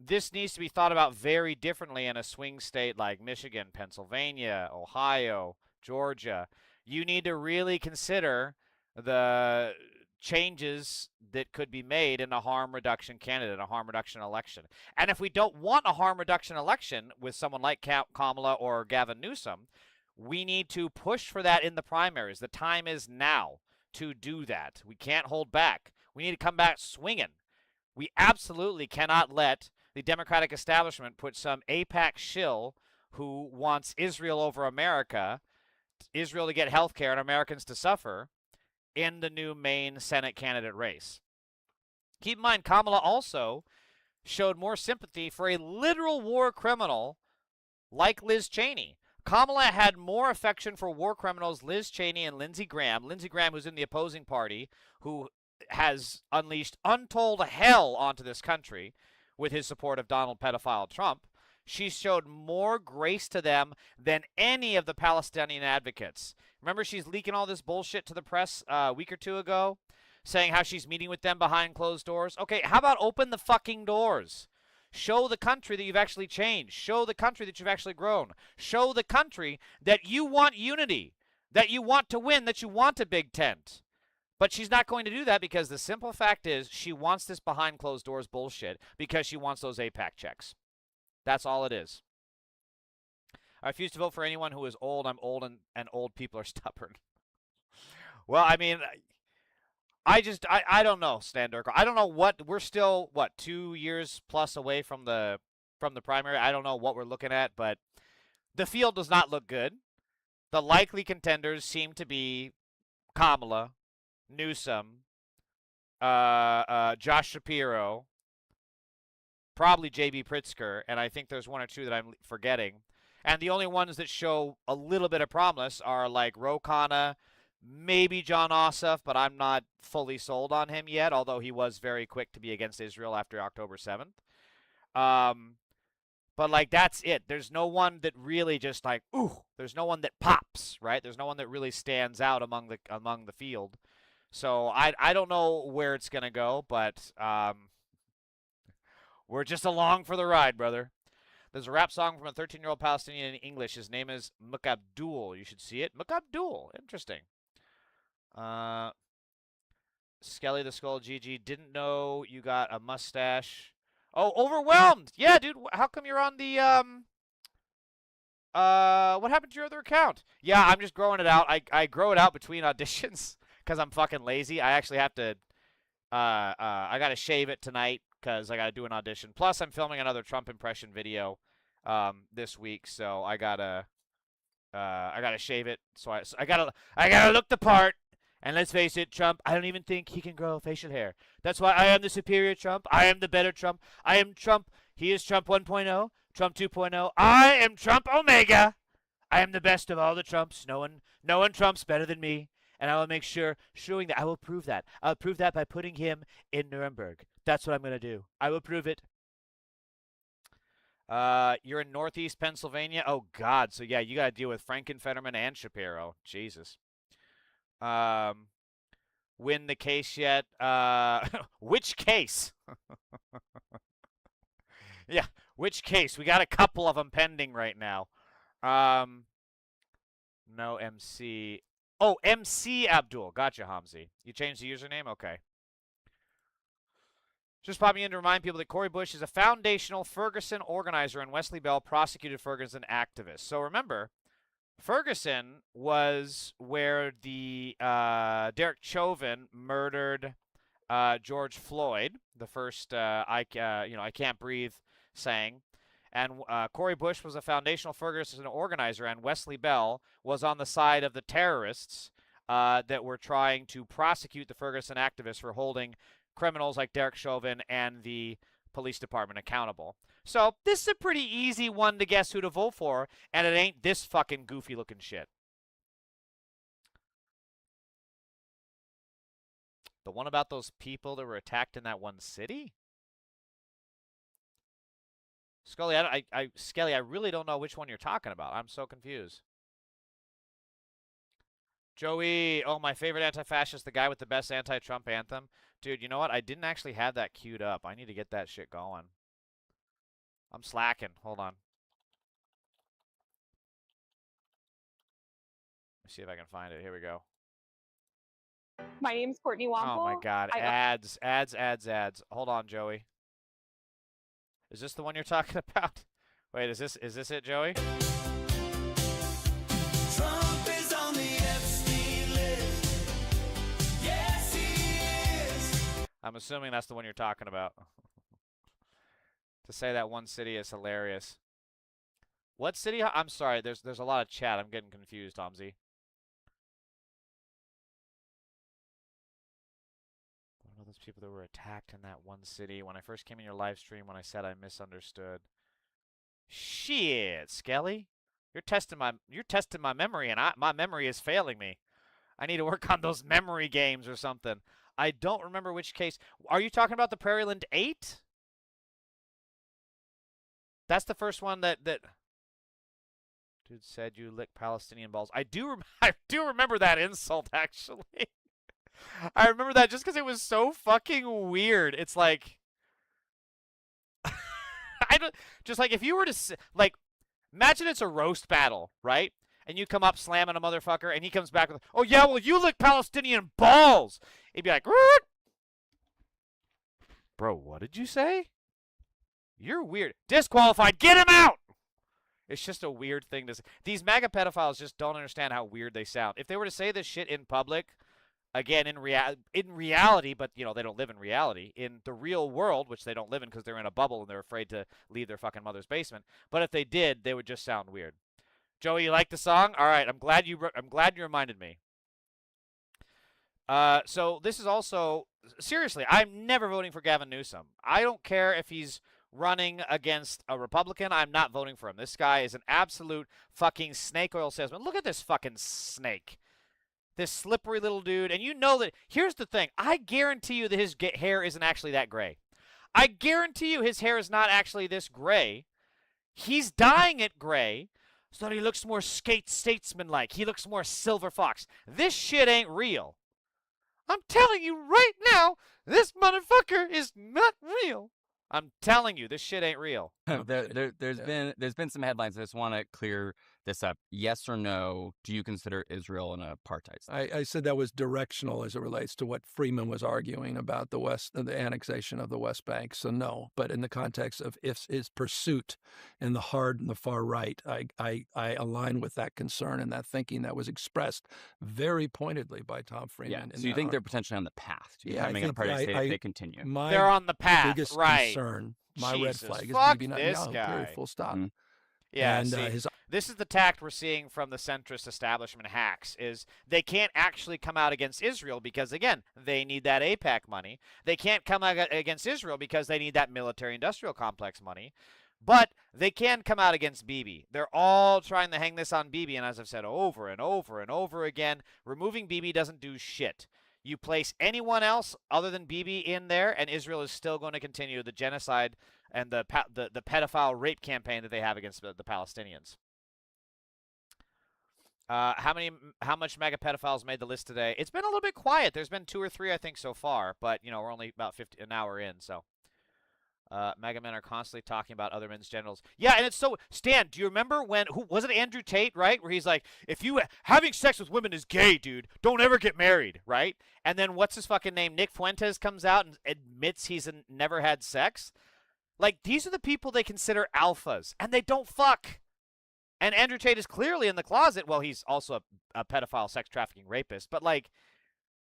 this needs to be thought about very differently in a swing state like Michigan, Pennsylvania, Ohio, Georgia. You need to really consider the changes that could be made in a harm reduction candidate, a harm reduction election. And if we don't want a harm reduction election with someone like Kamala or Gavin Newsom, we need to push for that in the primaries. The time is now to do that. We can't hold back. We need to come back swinging. We absolutely cannot let the Democratic establishment put some AIPAC shill who wants Israel over America, Israel to get health care and Americans to suffer, in the new Maine Senate candidate race. Keep in mind, Kamala also showed more sympathy for a literal war criminal like Liz Cheney. Kamala had more affection for war criminals Liz Cheney and Lindsey Graham. Lindsey Graham, who's in the opposing party, who has unleashed untold hell onto this country with his support of Donald pedophile Trump. She showed more grace to them than any of the Palestinian advocates. Remember, she's leaking all this bullshit to the press a week or two ago, saying how she's meeting with them behind closed doors. Okay, how about open the fucking doors? Show the country that you've actually changed. Show the country that you've actually grown. Show the country that you want unity, that you want to win, that you want a big tent. But she's not going to do that because the simple fact is she wants this behind closed doors bullshit because she wants those AIPAC checks. That's all it is. I refuse to vote for anyone who is old. I'm old and old people are stubborn. Well, I mean, I don't know, Stan Durko. I don't know what we're still 2 years plus away from the primary. I don't know what we're looking at, but the field does not look good. The likely contenders seem to be Kamala, Newsom, Josh Shapiro, probably J.B. Pritzker, and I think there's one or two that I'm forgetting. And the only ones that show a little bit of promise are like Ro Khanna, maybe John Ossoff, but I'm not fully sold on him yet, although he was very quick to be against Israel after October 7th. But, like, that's it. There's no one that really just, like, ooh, there's no one that pops, right? There's no one that really stands out among the field. So I don't know where it's going to go, but we're just along for the ride, brother. There's a rap song from a 13-year-old Palestinian in English. His name is Mukabdul. You should see it. Mukabdul. Interesting. Skelly the Skull GG. Didn't know you got a mustache. Oh, overwhelmed. Yeah, dude. How come you're on the what happened to your other account? Yeah, I'm just growing it out. I grow it out between auditions because I'm fucking lazy. I actually have to I got to shave it tonight because I got to do an audition. Plus, I'm filming another Trump impression video this week, so I gotta shave it. So I gotta look the part. And let's face it, Trump, I don't even think he can grow facial hair. That's why I am the superior Trump. I am the better Trump. I am Trump. He is Trump 1.0, Trump 2.0. I am Trump Omega. I am the best of all the Trumps. No one Trumps better than me. And I will make sure, showing that, I will prove that. I'll prove that by putting him in Nuremberg. That's what I'm going to do. I will prove it. You're in Northeast Pennsylvania? Oh, God. So, yeah, you got to deal with Frankenfetterman and Shapiro. Jesus. Win the case yet? Which case? Yeah, which case? We got a couple of them pending right now. No MC. Oh, MC Abdul. Gotcha, Hamzi. You changed the username? Okay. Just popping in to remind people that Cori Bush is a foundational Ferguson organizer and Wesley Bell prosecuted Ferguson activist. So remember, Ferguson was where the Derek Chauvin murdered George Floyd, the first I can't breathe saying, And Cori Bush was a foundational Ferguson organizer, and Wesley Bell was on the side of the terrorists that were trying to prosecute the Ferguson activists for holding criminals like Derek Chauvin and the police department accountable. So this is a pretty easy one to guess who to vote for, and it ain't this fucking goofy looking shit. The one about those people that were attacked in that one city? Scully, Skelly, I really don't know which one you're talking about. I'm so confused. Joey, oh, my favorite anti-fascist, the guy with the best anti-Trump anthem. Dude, you know what? I didn't actually have that queued up. I need to get that shit going. I'm slacking. Hold on. Let's see if I can find it. Here we go. My name's Courtney Wample. Oh my God. Ads. Hold on, Joey. Is this the one you're talking about? Wait, is this it, Joey? Trump is on the Epstein list. Yes, he is. I'm assuming that's the one you're talking about. To say that one city is hilarious. What city? I'm sorry. There's a lot of chat. I'm getting confused, Tomzy. What about those people that were attacked in that one city? When I first came in your live stream, when I said I misunderstood. Shit, Skelly. You're testing my memory, and my memory is failing me. I need to work on those memory games or something. I don't remember which case. Are you talking about the Prairieland 8? That's the first one that dude said you lick Palestinian balls. I do remember that insult, actually. I remember that just because it was so fucking weird. It's like just like if you were to like imagine it's a roast battle, right? And you come up slamming a motherfucker, and he comes back with, "Oh yeah, well you lick Palestinian balls." He'd be like, "Root!" Bro, what did you say? You're weird. Disqualified. Get him out! It's just a weird thing to say. These MAGA pedophiles just don't understand how weird they sound. If they were to say this shit in public, again, in reality, but, you know, they don't live in reality. In the real world, which they don't live in because they're in a bubble and they're afraid to leave their fucking mother's basement. But if they did, they would just sound weird. Joey, you like the song? All right, I'm glad you reminded me. So this is also, seriously, I'm never voting for Gavin Newsom. I don't care if he's running against a Republican. I'm not voting for him. This guy is an absolute fucking snake oil salesman. Look at this fucking snake. This slippery little dude. And you know that, here's the thing. I guarantee you that his hair isn't actually that gray. I guarantee you his hair is not actually this gray. He's dyeing it gray so that he looks more statesman-like. He looks more Silver Fox. This shit ain't real. I'm telling you right now, this motherfucker is not real. I'm telling you, this shit ain't real. There's been some headlines. I just want to clear this up. Yes or no? Do you consider Israel an apartheid state? I said that was directional as it relates to what Freeman was arguing about the annexation of the West Bank. So no, but in the context of his pursuit in the hard and the far right, I align with that concern and that thinking that was expressed very pointedly by Tom Freeman. Yeah. So you think they're potentially on the path to becoming an apartheid state if they continue? They're on the path, biggest right? Concern, my red flag is fuck Bibi this Netanyahu. guy. Period, full stop. Mm-hmm. Yeah, and see, this is the tact we're seeing from the centrist establishment hacks, is they can't actually come out against Israel because, again, they need that AIPAC money. They can't come out against Israel because they need that military-industrial complex money. But they can come out against Bibi. They're all trying to hang this on Bibi, and as I've said over and over and over again, removing Bibi doesn't do shit. You place anyone else other than Bibi in there, and Israel is still going to continue the genocide and the pedophile rape campaign that they have against the Palestinians. How much MAGA pedophiles made the list today? It's been a little bit quiet. There's been 2 or 3, I think, so far, but you know we're only about an hour in, so. MAGA men are constantly talking about other men's genitals. Yeah, and it's so... Stan, do you remember when... was it Andrew Tate, right? Where he's like, if you... having sex with women is gay, dude. Don't ever get married, right? And then what's his fucking name? Nick Fuentes comes out and admits he's never had sex. Like, these are the people they consider alphas. And they don't fuck. And Andrew Tate is clearly in the closet. Well, he's also a pedophile, sex trafficking rapist. But, like,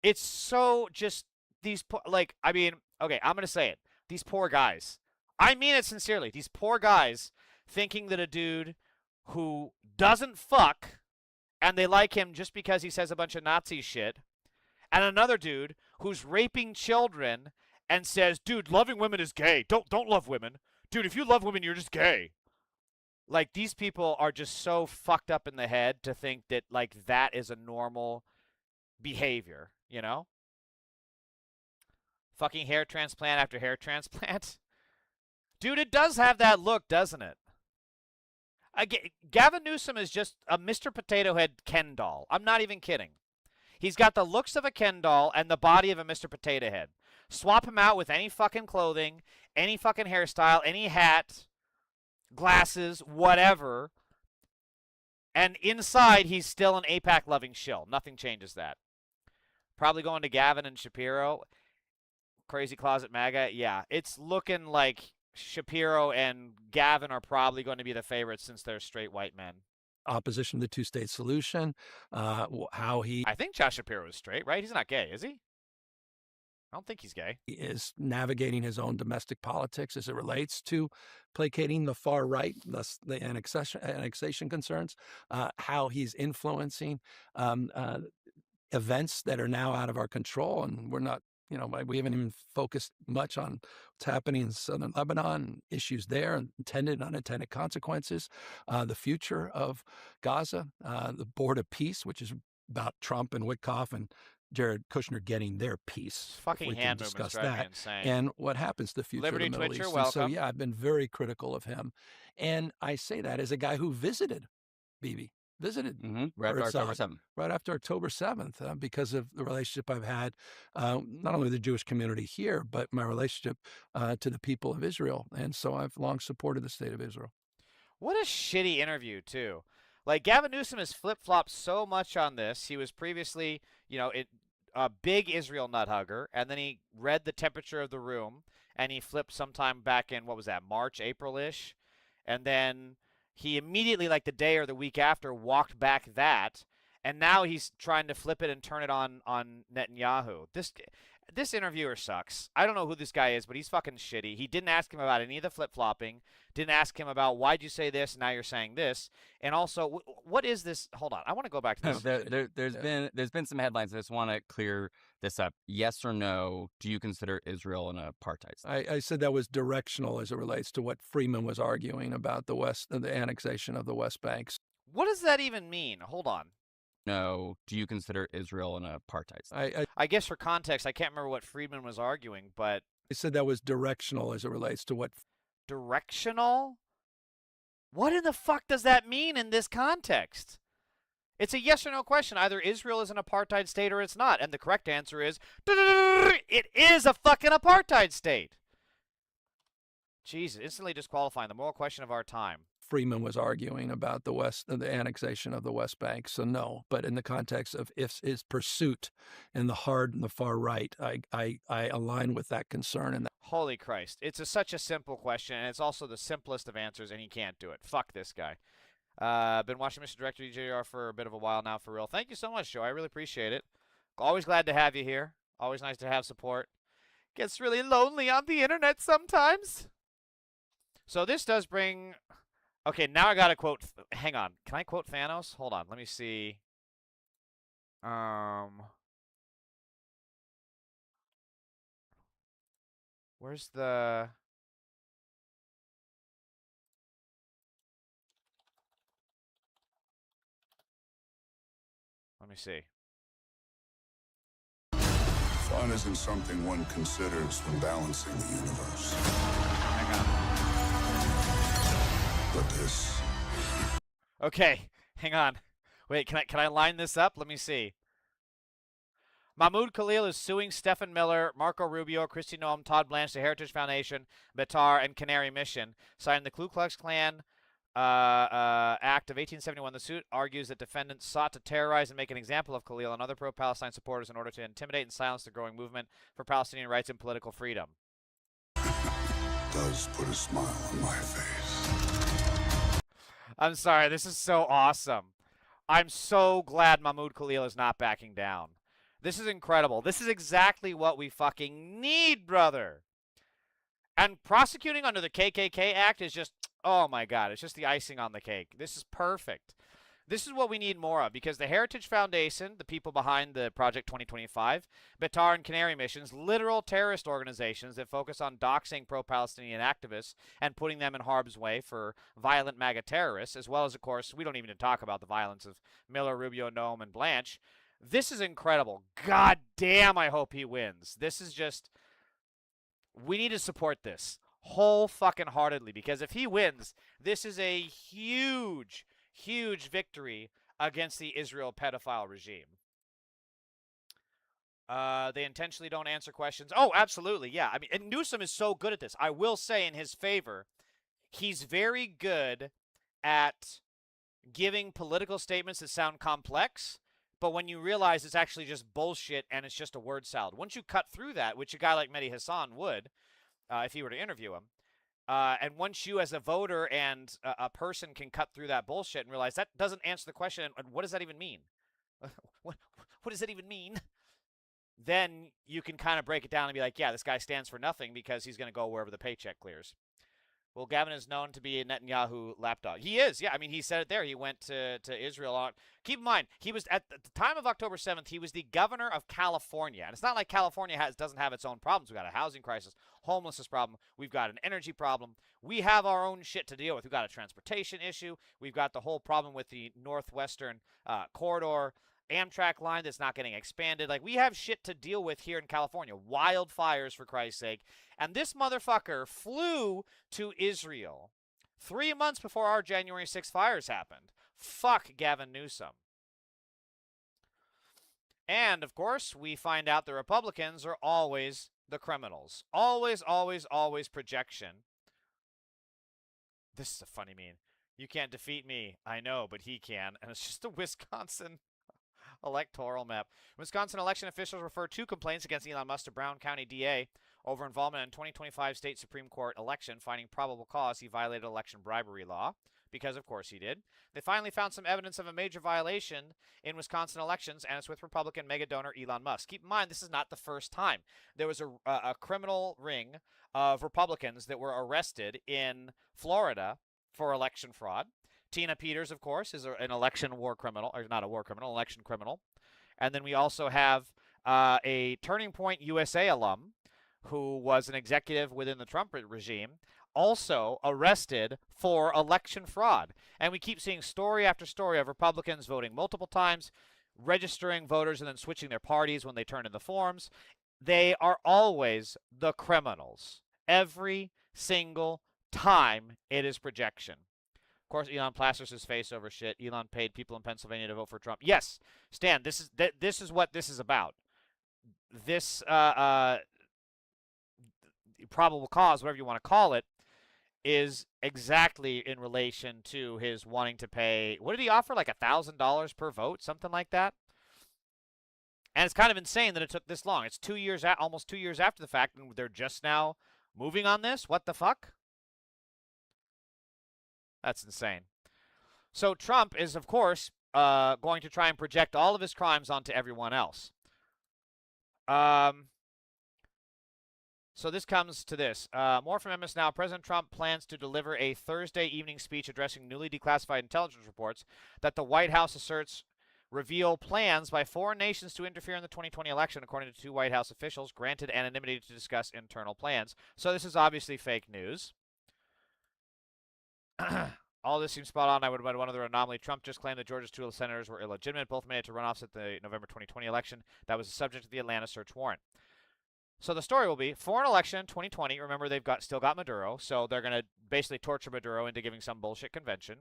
it's so just... these... like, I mean... Okay, I'm going to say it. These poor guys. I mean it sincerely. These poor guys thinking that a dude who doesn't fuck and they like him just because he says a bunch of Nazi shit, and another dude who's raping children and says, dude, loving women is gay. Don't love women. Dude, if you love women, you're just gay. Like, these people are just so fucked up in the head to think that, like, that is a normal behavior, you know? Fucking hair transplant after hair transplant. Dude, it does have that look, doesn't it? Gavin Newsom is just a Mr. Potato Head Ken doll. I'm not even kidding. He's got the looks of a Ken doll and the body of a Mr. Potato Head. Swap him out with any fucking clothing, any fucking hairstyle, any hat, glasses, whatever. And inside, he's still an AIPAC-loving shill. Nothing changes that. Probably going to Gavin and Shapiro. Crazy Closet MAGA. Yeah, it's looking like Shapiro and Gavin are probably going to be the favorites since they're straight white men. Opposition to the two-state solution, how he I think Josh Shapiro is straight, right? He's not gay, is he? I don't think he's gay. is navigating his own domestic politics as it relates to placating the far right, thus the annexation concerns, how he's influencing events that are now out of our control, and we're not. We haven't even focused much on what's happening in southern Lebanon, issues there, and intended and unintended consequences, the future of Gaza, the Board of Peace, which is about Trump and Witkoff and Jared Kushner getting their peace. Fucking we can hand movements discuss drive me that. insane. And what happens to the future Liberty of the Middle Twitcher, East. And so, welcome. yeah, I've been very critical of him. And I say that as a guy who visited Bibi. Visited right after October 7th. Right after October 7th, because of the relationship I've had, not only with the Jewish community here, but my relationship to the people of Israel. And so I've long supported the state of Israel. What a shitty interview, too. Like, Gavin Newsom has flip-flopped so much on this. He was previously, a big Israel nut hugger, and then he read the temperature of the room, and he flipped sometime back in, what was that, March, April-ish? And then he immediately, like the day or the week after, walked back that, and now he's trying to flip it and turn it on Netanyahu. This interviewer sucks. I don't know who this guy is, but he's fucking shitty. He didn't ask him about any of the flip-flopping, didn't ask him about why'd you say this, and now you're saying this. And also, what is this? Hold on. I want to go back to this. There's been some headlines. I just want to clear this up. Yes or no, do you consider Israel an apartheid state? I said that was directional as it relates to what Freeman was arguing about the annexation of the West Banks. What does that even mean? Hold on. No, do you consider Israel an apartheid state? I guess for context, I can't remember what Friedman was arguing, but I said that was directional as it relates to what. Directional? What in the fuck does that mean in this context? It's a yes or no question. Either Israel is an apartheid state or it's not. And the correct answer is, it is a fucking apartheid state. Jesus, instantly disqualifying the moral question of our time. Freeman was arguing about the annexation of the West Bank. So no, but in the context of his pursuit in the hard and the far right, I align with that concern. And Holy Christ. It's such a simple question, and it's also the simplest of answers, and he can't do it. Fuck this guy. Been watching Mr. Director DJR for a bit of a while now, for real. Thank you so much, Joe. I really appreciate it. Always glad to have you here. Always nice to have support. Gets really lonely on the internet sometimes. So this does bring... Okay, now I gotta quote... Hang on. Can I quote Thanos? Hold on. Let me see. Where's the... Let me see. Fun isn't something one considers when balancing the universe. Hang on. But this... Okay, hang on. Wait, can I line this up? Let me see. Mahmoud Khalil is suing Stephen Miller, Marco Rubio, Kristi Noem, Todd Blanche, the Heritage Foundation, Betar, and Canary Mission, citing the Ku Klux Klan Act of 1871. The suit argues that defendants sought to terrorize and make an example of Khalil and other pro-Palestine supporters in order to intimidate and silence the growing movement for Palestinian rights and political freedom. Does put a smile on my face. I'm sorry, this is so awesome. I'm so glad Mahmoud Khalil is not backing down. This is incredible. This is exactly what we fucking need, brother. And prosecuting under the KKK Act is just, oh my God, it's just the icing on the cake. This is perfect. This is what we need more of, because the Heritage Foundation, the people behind the Project 2025, Batar and Canary missions, literal terrorist organizations that focus on doxing pro-Palestinian activists and putting them in harm's way for violent MAGA terrorists, as well as, of course, we don't even need to talk about the violence of Miller, Rubio, Noam, and Blanche. This is incredible. God damn, I hope he wins. This is just, we need to support this whole fucking heartedly, because if he wins, this is a huge victory against the Israel pedophile regime. They intentionally don't answer questions. Oh, absolutely, yeah. I mean, and Newsom is so good at this. I will say in his favor, he's very good at giving political statements that sound complex, but when you realize it's actually just bullshit and it's just a word salad. Once you cut through that, which a guy like Mehdi Hassan would, if he were to interview him, and once you as a voter and a person can cut through that bullshit and realize that doesn't answer the question, and what does that even mean? What does that even mean? Then you can kind of break it down and be like, yeah, this guy stands for nothing because he's going to go wherever the paycheck clears. Well, Gavin is known to be a Netanyahu lapdog. He is, yeah. I mean, he said it there. He went to Israel. Keep in mind, he was at the time of October 7th, he was the governor of California. And it's not like California doesn't have its own problems. We've got a housing crisis, homelessness problem. We've got an energy problem. We have our own shit to deal with. We've got a transportation issue. We've got the whole problem with the Northwestern corridor Amtrak line that's not getting expanded. Like, we have shit to deal with here in California. Wildfires, for Christ's sake. And this motherfucker flew to Israel 3 months before our January 6th fires happened. Fuck Gavin Newsom. And, of course, we find out the Republicans are always the criminals. Always, always, always projection. This is a funny meme. You can't defeat me. I know, but he can. And it's just a Wisconsin electoral map. Wisconsin election officials referred 2 complaints against Elon Musk to Brown County DA over involvement in 2025 state Supreme Court election, finding probable cause he violated election bribery law, because of course he did. They finally found some evidence of a major violation in Wisconsin elections, and it's with Republican mega donor Elon Musk. Keep in mind, this is not the first time. There was a criminal ring of Republicans that were arrested in Florida for election fraud. Tina Peters, of course, is an election war criminal, or not a war criminal, election criminal. And then we also have a Turning Point USA alum who was an executive within the Trump regime, also arrested for election fraud. And we keep seeing story after story of Republicans voting multiple times, registering voters, and then switching their parties when they turn in the forms. They are always the criminals. Every single time it is projection. Of course, Elon plasters his face over shit. Elon paid people in Pennsylvania to vote for Trump. Yes, Stan, this is what this is about. This probable cause, whatever you want to call it, is exactly in relation to his wanting to pay, what did he offer, like $1,000 per vote, something like that? And it's kind of insane that it took this long. It's 2 years, almost 2 years after the fact, and they're just now moving on this? What the fuck? That's insane. So Trump is, of course, going to try and project all of his crimes onto everyone else. So this comes to this. More from MS Now. President Trump plans to deliver a Thursday evening speech addressing newly declassified intelligence reports that the White House asserts reveal plans by foreign nations to interfere in the 2020 election, according to 2 White House officials granted anonymity to discuss internal plans. So this is obviously fake news. All this seems spot on. I would add one other anomaly. Trump just claimed that Georgia's 2 senators were illegitimate. Both made it to runoffs at the November 2020 election. That was the subject of the Atlanta search warrant. So the story will be, foreign election in 2020. Remember, they've still got Maduro, so they're going to basically torture Maduro into giving some bullshit confession.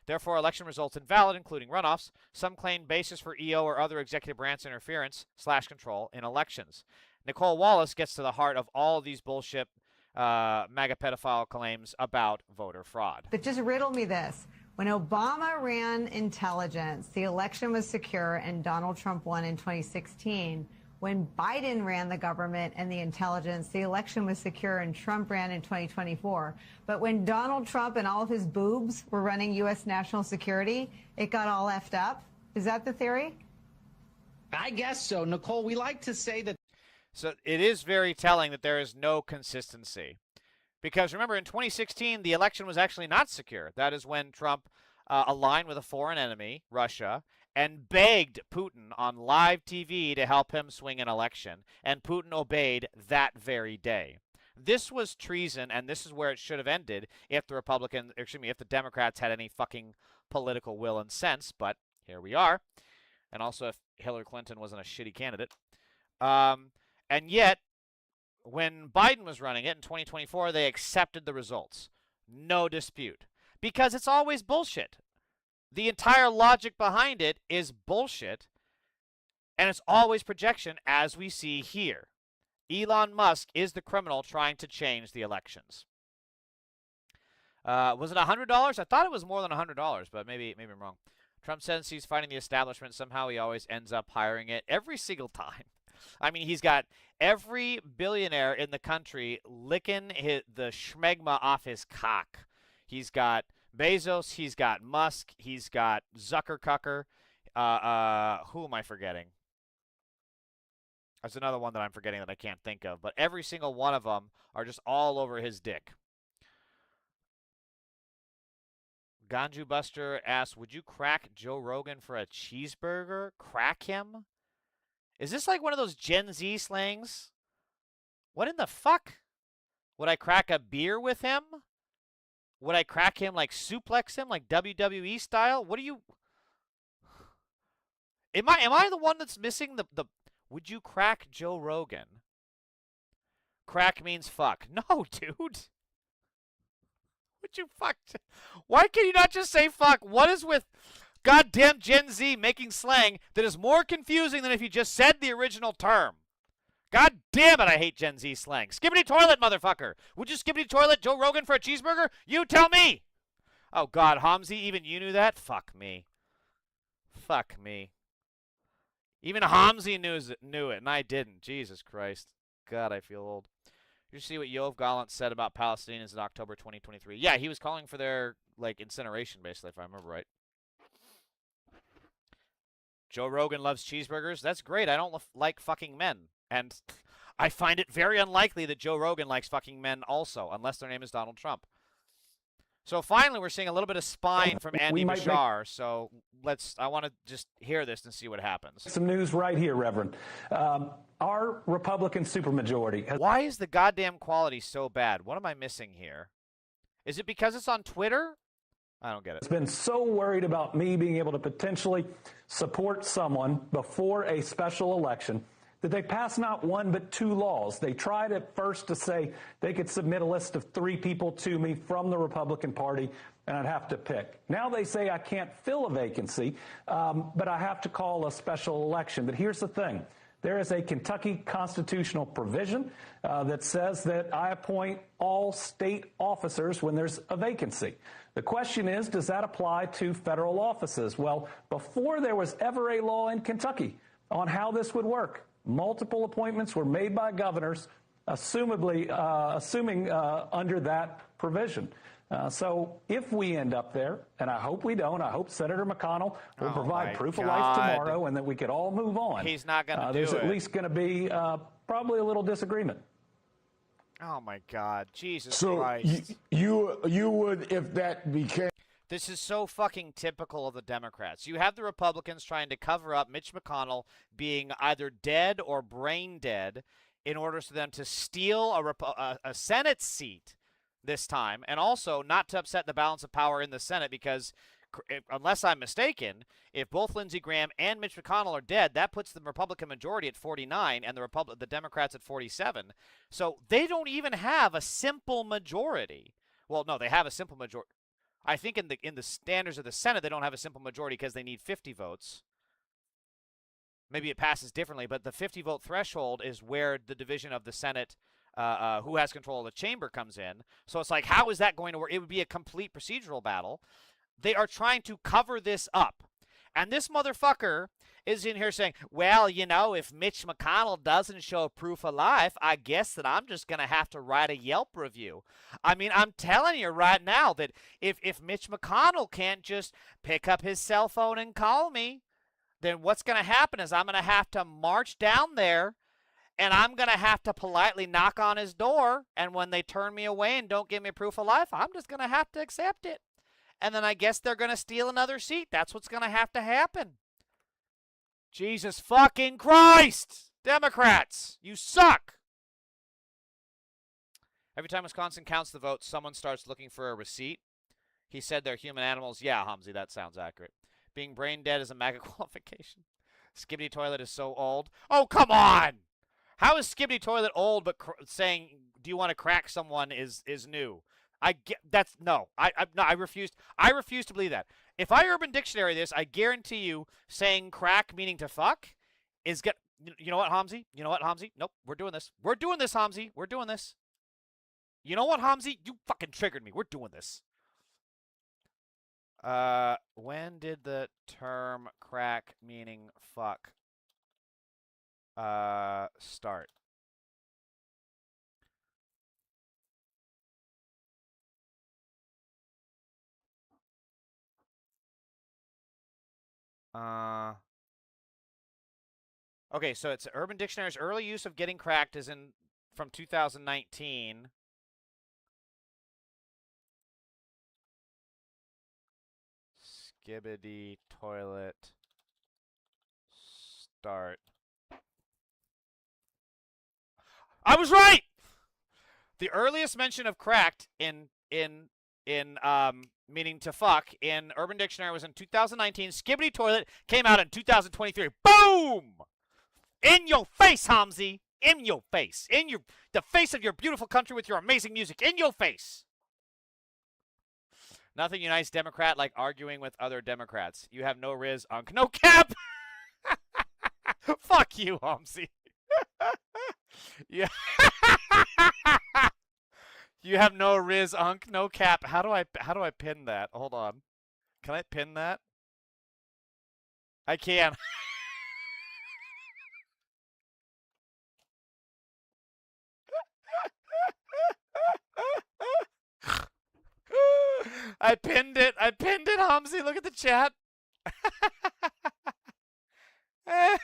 Therefore, election results invalid, including runoffs. Some claim basis for EO or other executive branch interference / control in elections. Nicole Wallace gets to the heart of all of these bullshit MAGA pedophile claims about voter fraud. But just riddle me this. When Obama ran intelligence, the election was secure and Donald Trump won in 2016. When Biden ran the government and the intelligence, the election was secure and Trump ran in 2024. But when Donald Trump and all of his boobs were running U.S. national security, it got all effed up. Is that the theory? I guess so. Nicole, we like to say that. So it is very telling that there is no consistency. Because remember, in 2016, the election was actually not secure. That is when Trump aligned with a foreign enemy, Russia, and begged Putin on live TV to help him swing an election. And Putin obeyed that very day. This was treason, and this is where it should have ended if the Democrats had any fucking political will and sense. But here we are. And also if Hillary Clinton wasn't a shitty candidate. And yet, when Biden was running it in 2024, they accepted the results. No dispute. Because it's always bullshit. The entire logic behind it is bullshit. And it's always projection, as we see here. Elon Musk is the criminal trying to change the elections. Was it $100? I thought it was more than $100, but maybe I'm wrong. Trump says he's fighting the establishment. Somehow he always ends up hiring it every single time. I mean, he's got every billionaire in the country licking the schmegma off his cock. He's got Bezos, he's got Musk, he's got Zuckercucker. Who am I forgetting? There's another one that I'm forgetting that I can't think of. But every single one of them are just all over his dick. Ganju Buster asks, would you crack Joe Rogan for a cheeseburger? Crack him? Is this like one of those Gen Z slangs? What in the fuck? Would I crack a beer with him? Would I crack him, like suplex him, like WWE style? What do you... Am I the one that's missing the... Would you crack Joe Rogan? Crack means fuck. No, dude. Would you fuck... Why can you not just say fuck? What is with goddamn Gen Z making slang that is more confusing than if you just said the original term? God damn it, I hate Gen Z slang. Skibbity toilet, motherfucker. Would you skibbity toilet Joe Rogan for a cheeseburger? You tell me. Oh, God, Hamzi, even you knew that? Fuck me. Fuck me. Even Hamzi knew it, and I didn't. Jesus Christ. God, I feel old. Did you see what Yoav Gallant said about Palestinians in October 2023? Yeah, he was calling for their, like, incineration, basically, if I remember right. Joe Rogan loves cheeseburgers. That's great. I don't like fucking men. And I find it very unlikely that Joe Rogan likes fucking men also, unless their name is Donald Trump. So finally, we're seeing a little bit of spine from Andy Bashar. So I want to just hear this and see what happens. Some news right here, Reverend. Our Republican supermajority. Why is the goddamn quality so bad? What am I missing here? Is it because it's on Twitter? I don't get it. It's been so worried about me being able to potentially support someone before a special election that they passed not one but two laws. They tried at first to say they could submit a list of 3 people to me from the Republican Party, and I'd have to pick. Now they say I can't fill a vacancy, but I have to call a special election. But here's the thing. There is a Kentucky constitutional provision that says that I appoint all state officers when there's a vacancy. The question is, does that apply to federal offices? Well, before there was ever a law in Kentucky on how this would work, multiple appointments were made by governors, assuming under that provision. So if we end up there, and I hope we don't, I hope Senator McConnell will provide proof of life tomorrow and that we could all move on. He's not going to do it. There's at least going to be probably a little disagreement. Oh, my God. Jesus so Christ. You would, if that became... This is so fucking typical of the Democrats. You have the Republicans trying to cover up Mitch McConnell being either dead or brain dead in order for them to steal a Senate seat this time, and also not to upset the balance of power in the Senate because, unless I'm mistaken, if both Lindsey Graham and Mitch McConnell are dead, that puts the Republican majority at 49 and the Democrats at 47. So they don't even have a simple majority. Well, no, they have a simple majority. I think in the standards of the Senate, they don't have a simple majority because they need 50 votes. Maybe it passes differently, but the 50-vote threshold is where the division of the Senate, who has control of the chamber, comes in. So it's like, how is that going to work? It would be a complete procedural battle. They are trying to cover this up. And this motherfucker is in here saying, well, you know, if Mitch McConnell doesn't show proof of life, I guess that I'm just going to have to write a Yelp review. I mean, I'm telling you right now that if Mitch McConnell can't just pick up his cell phone and call me, then what's going to happen is I'm going to have to march down there and I'm going to have to politely knock on his door, and when they turn me away and don't give me proof of life, I'm just going to have to accept it. And then I guess they're going to steal another seat. That's what's going to have to happen. Jesus fucking Christ! Democrats, you suck! Every time Wisconsin counts the votes, someone starts looking for a receipt. He said they're human animals. Yeah, Hamzi, that sounds accurate. Being brain dead is a MAGA qualification. Skibbity toilet is so old. Oh, come on! How is Skibbity toilet old, but saying, do you want to crack someone is new? I get that's no. I refuse. I refuse to believe that. If I Urban Dictionary this, I guarantee you, saying crack meaning to fuck is get. You know what, Hamzi? You know what, Hamzi? Nope, we're doing this. We're doing this, Hamzi. We're doing this. You know what, Hamzi? You fucking triggered me. We're doing this. When did the term crack meaning fuck start? Okay, so it's Urban Dictionary's early use of getting cracked is in from 2019. Skibbity toilet start. I was right. The earliest mention of cracked in meaning to fuck in Urban Dictionary was in 2019. Skibbity toilet came out in 2023. Boom! In your face, Hamzi. In your face. In the face of your beautiful country with your amazing music. In your face. Nothing unites Democrat like arguing with other Democrats. You have no riz, unk, no cap. Fuck you, Hamzi. Yeah. You have no riz, unk, no cap. How do I pin that? Hold on. Can I pin that? I can. I pinned it. I pinned it, Hamzi. Look at the chat. I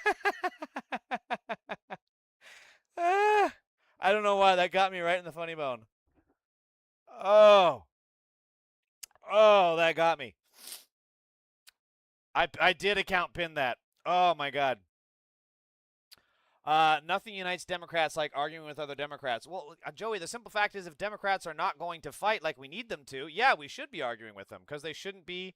don't know why that got me right in the funny bone. Oh. Oh, that got me. I did account pin that. Oh, my God. Nothing unites Democrats like arguing with other Democrats. Well, Joey, the simple fact is if Democrats are not going to fight like we need them to, yeah, we should be arguing with them because they shouldn't be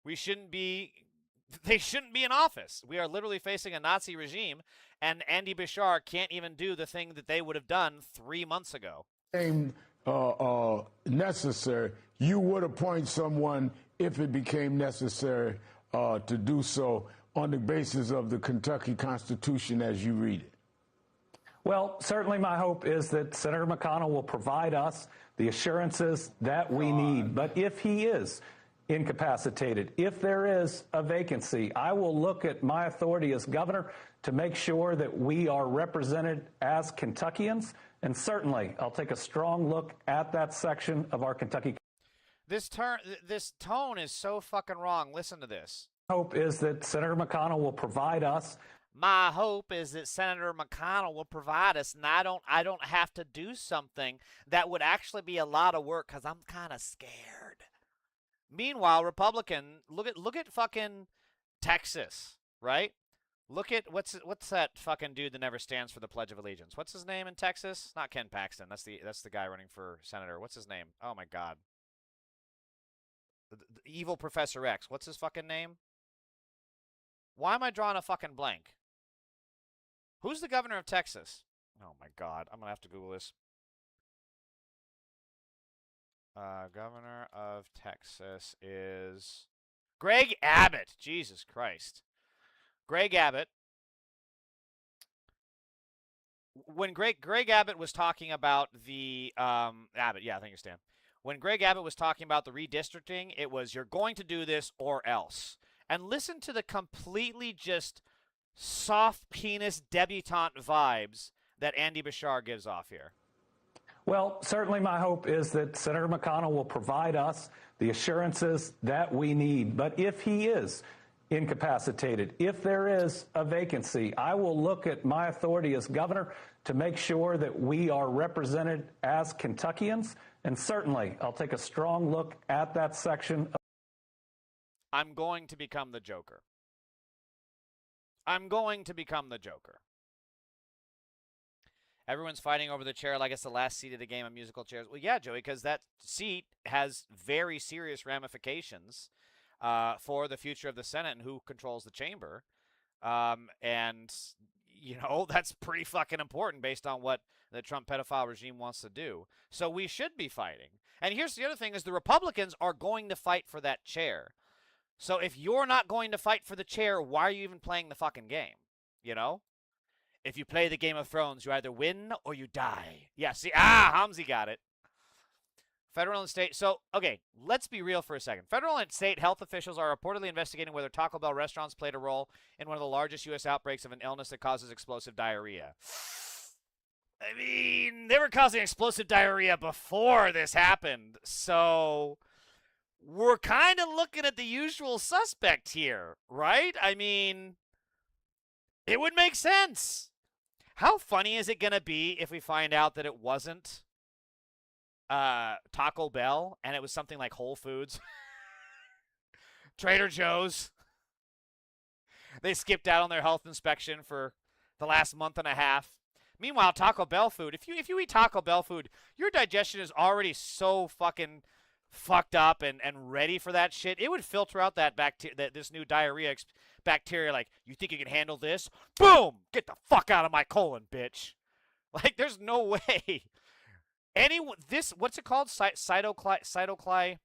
in office. We are literally facing a Nazi regime, and Andy Bashar can't even do the thing that they would have done 3 months ago. Necessary, you would appoint someone if it became necessary to do so on the basis of the Kentucky Constitution as you read it? Well, certainly my hope is that Senator McConnell will provide us the assurances that we need. But if he is incapacitated, if there is a vacancy, I will look at my authority as governor to make sure that we are represented as Kentuckians. And certainly I'll take a strong look at that section of our Kentucky. This tone is so fucking wrong. Listen to this. Hope is that Senator McConnell will provide us. My hope is that Senator McConnell will provide us, and I don't have to do something that would actually be a lot of work because I'm kind of scared. Meanwhile, Republican, look at fucking Texas, right? Look at what's that fucking dude that never stands for the Pledge of Allegiance? What's his name in Texas? Not Ken Paxton. That's the guy running for senator. What's his name? Oh my God. The evil Professor X. What's his fucking name? Why am I drawing a fucking blank? Who's the governor of Texas? Oh my God. I'm going to have to Google this. Governor of Texas is Greg Abbott. Jesus Christ. Greg Abbott. When Greg Abbott was talking about the Abbott, yeah, I think you stand. When Greg Abbott was talking about the redistricting, it was you're going to do this or else. And listen to the completely just soft penis debutante vibes that Andy Bashar gives off here. Well, certainly my hope is that Senator McConnell will provide us the assurances that we need. But if he is incapacitated, if there is a vacancy, I will look at my authority as governor to make sure that we are represented as Kentuckians. And certainly, I'll take a strong look at that section. I'm going to become the Joker. I'm going to become the Joker. Everyone's fighting over the chair like it's the last seat of the game of musical chairs. Well, yeah, Joey, because that seat has very serious ramifications for the future of the Senate and who controls the chamber. And, you know, that's pretty fucking important based on what the Trump pedophile regime wants to do. So we should be fighting. And here's the other thing is the Republicans are going to fight for that chair. So if you're not going to fight for the chair, why are you even playing the fucking game? You know? If you play the Game of Thrones, you either win or you die. Yeah, see? Hamzi got it. Federal and state. So, okay, let's be real for a second. Federal and state health officials are reportedly investigating whether Taco Bell restaurants played a role in one of the largest U.S. outbreaks of an illness that causes explosive diarrhea. I mean, they were causing explosive diarrhea before this happened. So, we're kind of looking at the usual suspect here, right? I mean, it would make sense. How funny is it going to be if we find out that it wasn't Taco Bell and it was something like Whole Foods? Trader Joe's. They skipped out on their health inspection for the last month and a half. Meanwhile, Taco Bell food, if you eat Taco Bell food, your digestion is already so fucking fucked up and ready for that shit. It would filter out that this new diarrhea bacteria. Like, you think you can handle this? Boom! Get the fuck out of my colon, bitch. Like, there's no way. What's it called? Cyclospora.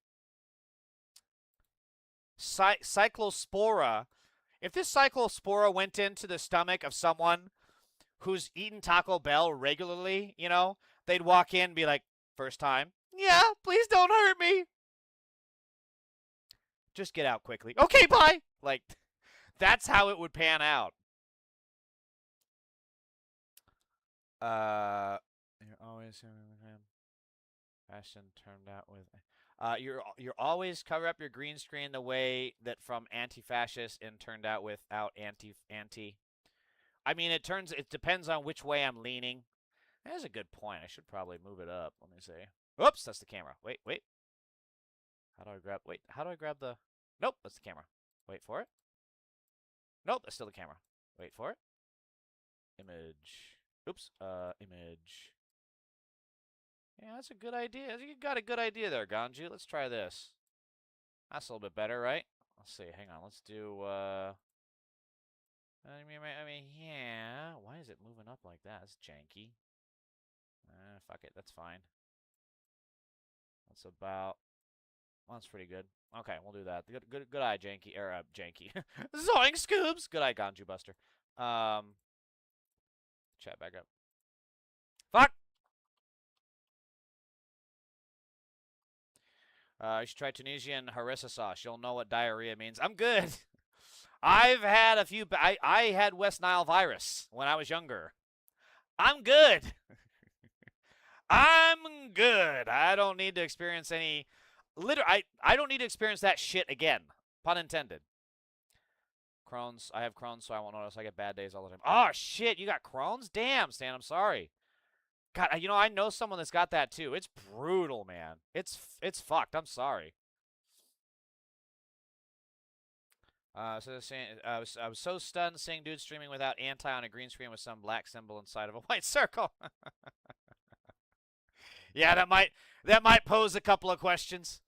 If this cyclospora went into the stomach of someone who's eaten Taco Bell regularly, you know, they'd walk in and be like, first time? Yeah, please don't hurt me. Just get out quickly. Okay, bye. Like, that's how it would pan out. You're always fashion turned out with. You're always cover up your green screen the way that from anti-fascist and turned out without anti. I mean, it depends on which way I'm leaning. That's a good point. I should probably move it up. Let me see. Oops, that's the camera. Wait. How do I grab the... Nope, that's the camera. Wait for it. Nope, that's still the camera. Wait for it. Image. Oops, image. Yeah, that's a good idea. You got a good idea there, Ganju. Let's try this. That's a little bit better, right? Let's see. Hang on. Let's do, I mean, yeah. Why is it moving up like that? It's janky. Fuck it. That's fine. That's about... Well, that's pretty good. Okay, we'll do that. Good eye, Janky. Janky. Zoink Scoops! Good eye, Ganju Buster. Chat back up. Fuck! You should try Tunisian harissa sauce. You'll know what diarrhea means. I'm good. I've had a few... I had West Nile virus when I was younger. I'm good. I'm good. I don't need to experience any... I don't need to experience that shit again. Pun intended. Crohn's. I have Crohn's, so I won't notice. I get bad days all the time. Oh, shit. You got Crohn's? Damn, Stan. I'm sorry. God, you know, I know someone that's got that, too. It's brutal, man. It's fucked. I'm sorry. I was so stunned seeing dudes streaming without anti on a green screen with some black symbol inside of a white circle. Yeah, that might pose a couple of questions.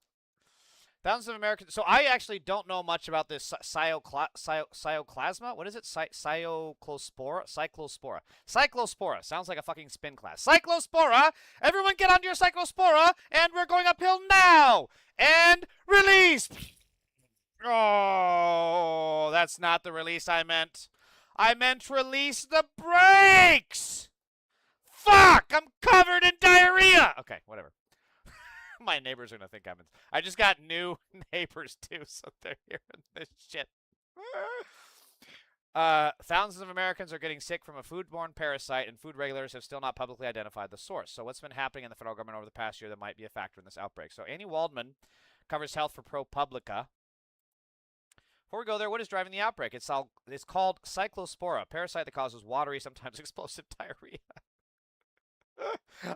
Thousands of Americans. So I actually don't know much about this cycloplasma. What is it? Cyclospora. Cyclospora. Sounds like a fucking spin class. Cyclospora. Everyone get onto your cyclospora, and we're going uphill now. And release. Oh, that's not the release I meant. I meant release the brakes. Fuck! I'm covered in diarrhea! Okay, whatever. My neighbors are going to think I'm... I just got new neighbors, too, so they're hearing this shit. Thousands of Americans are getting sick from a foodborne parasite, and food regulators have still not publicly identified the source. So what's been happening in the federal government over the past year that might be a factor in this outbreak? So Annie Waldman covers health for ProPublica. Before we go there, what is driving the outbreak? It's called Cyclospora, a parasite that causes watery, sometimes explosive diarrhea.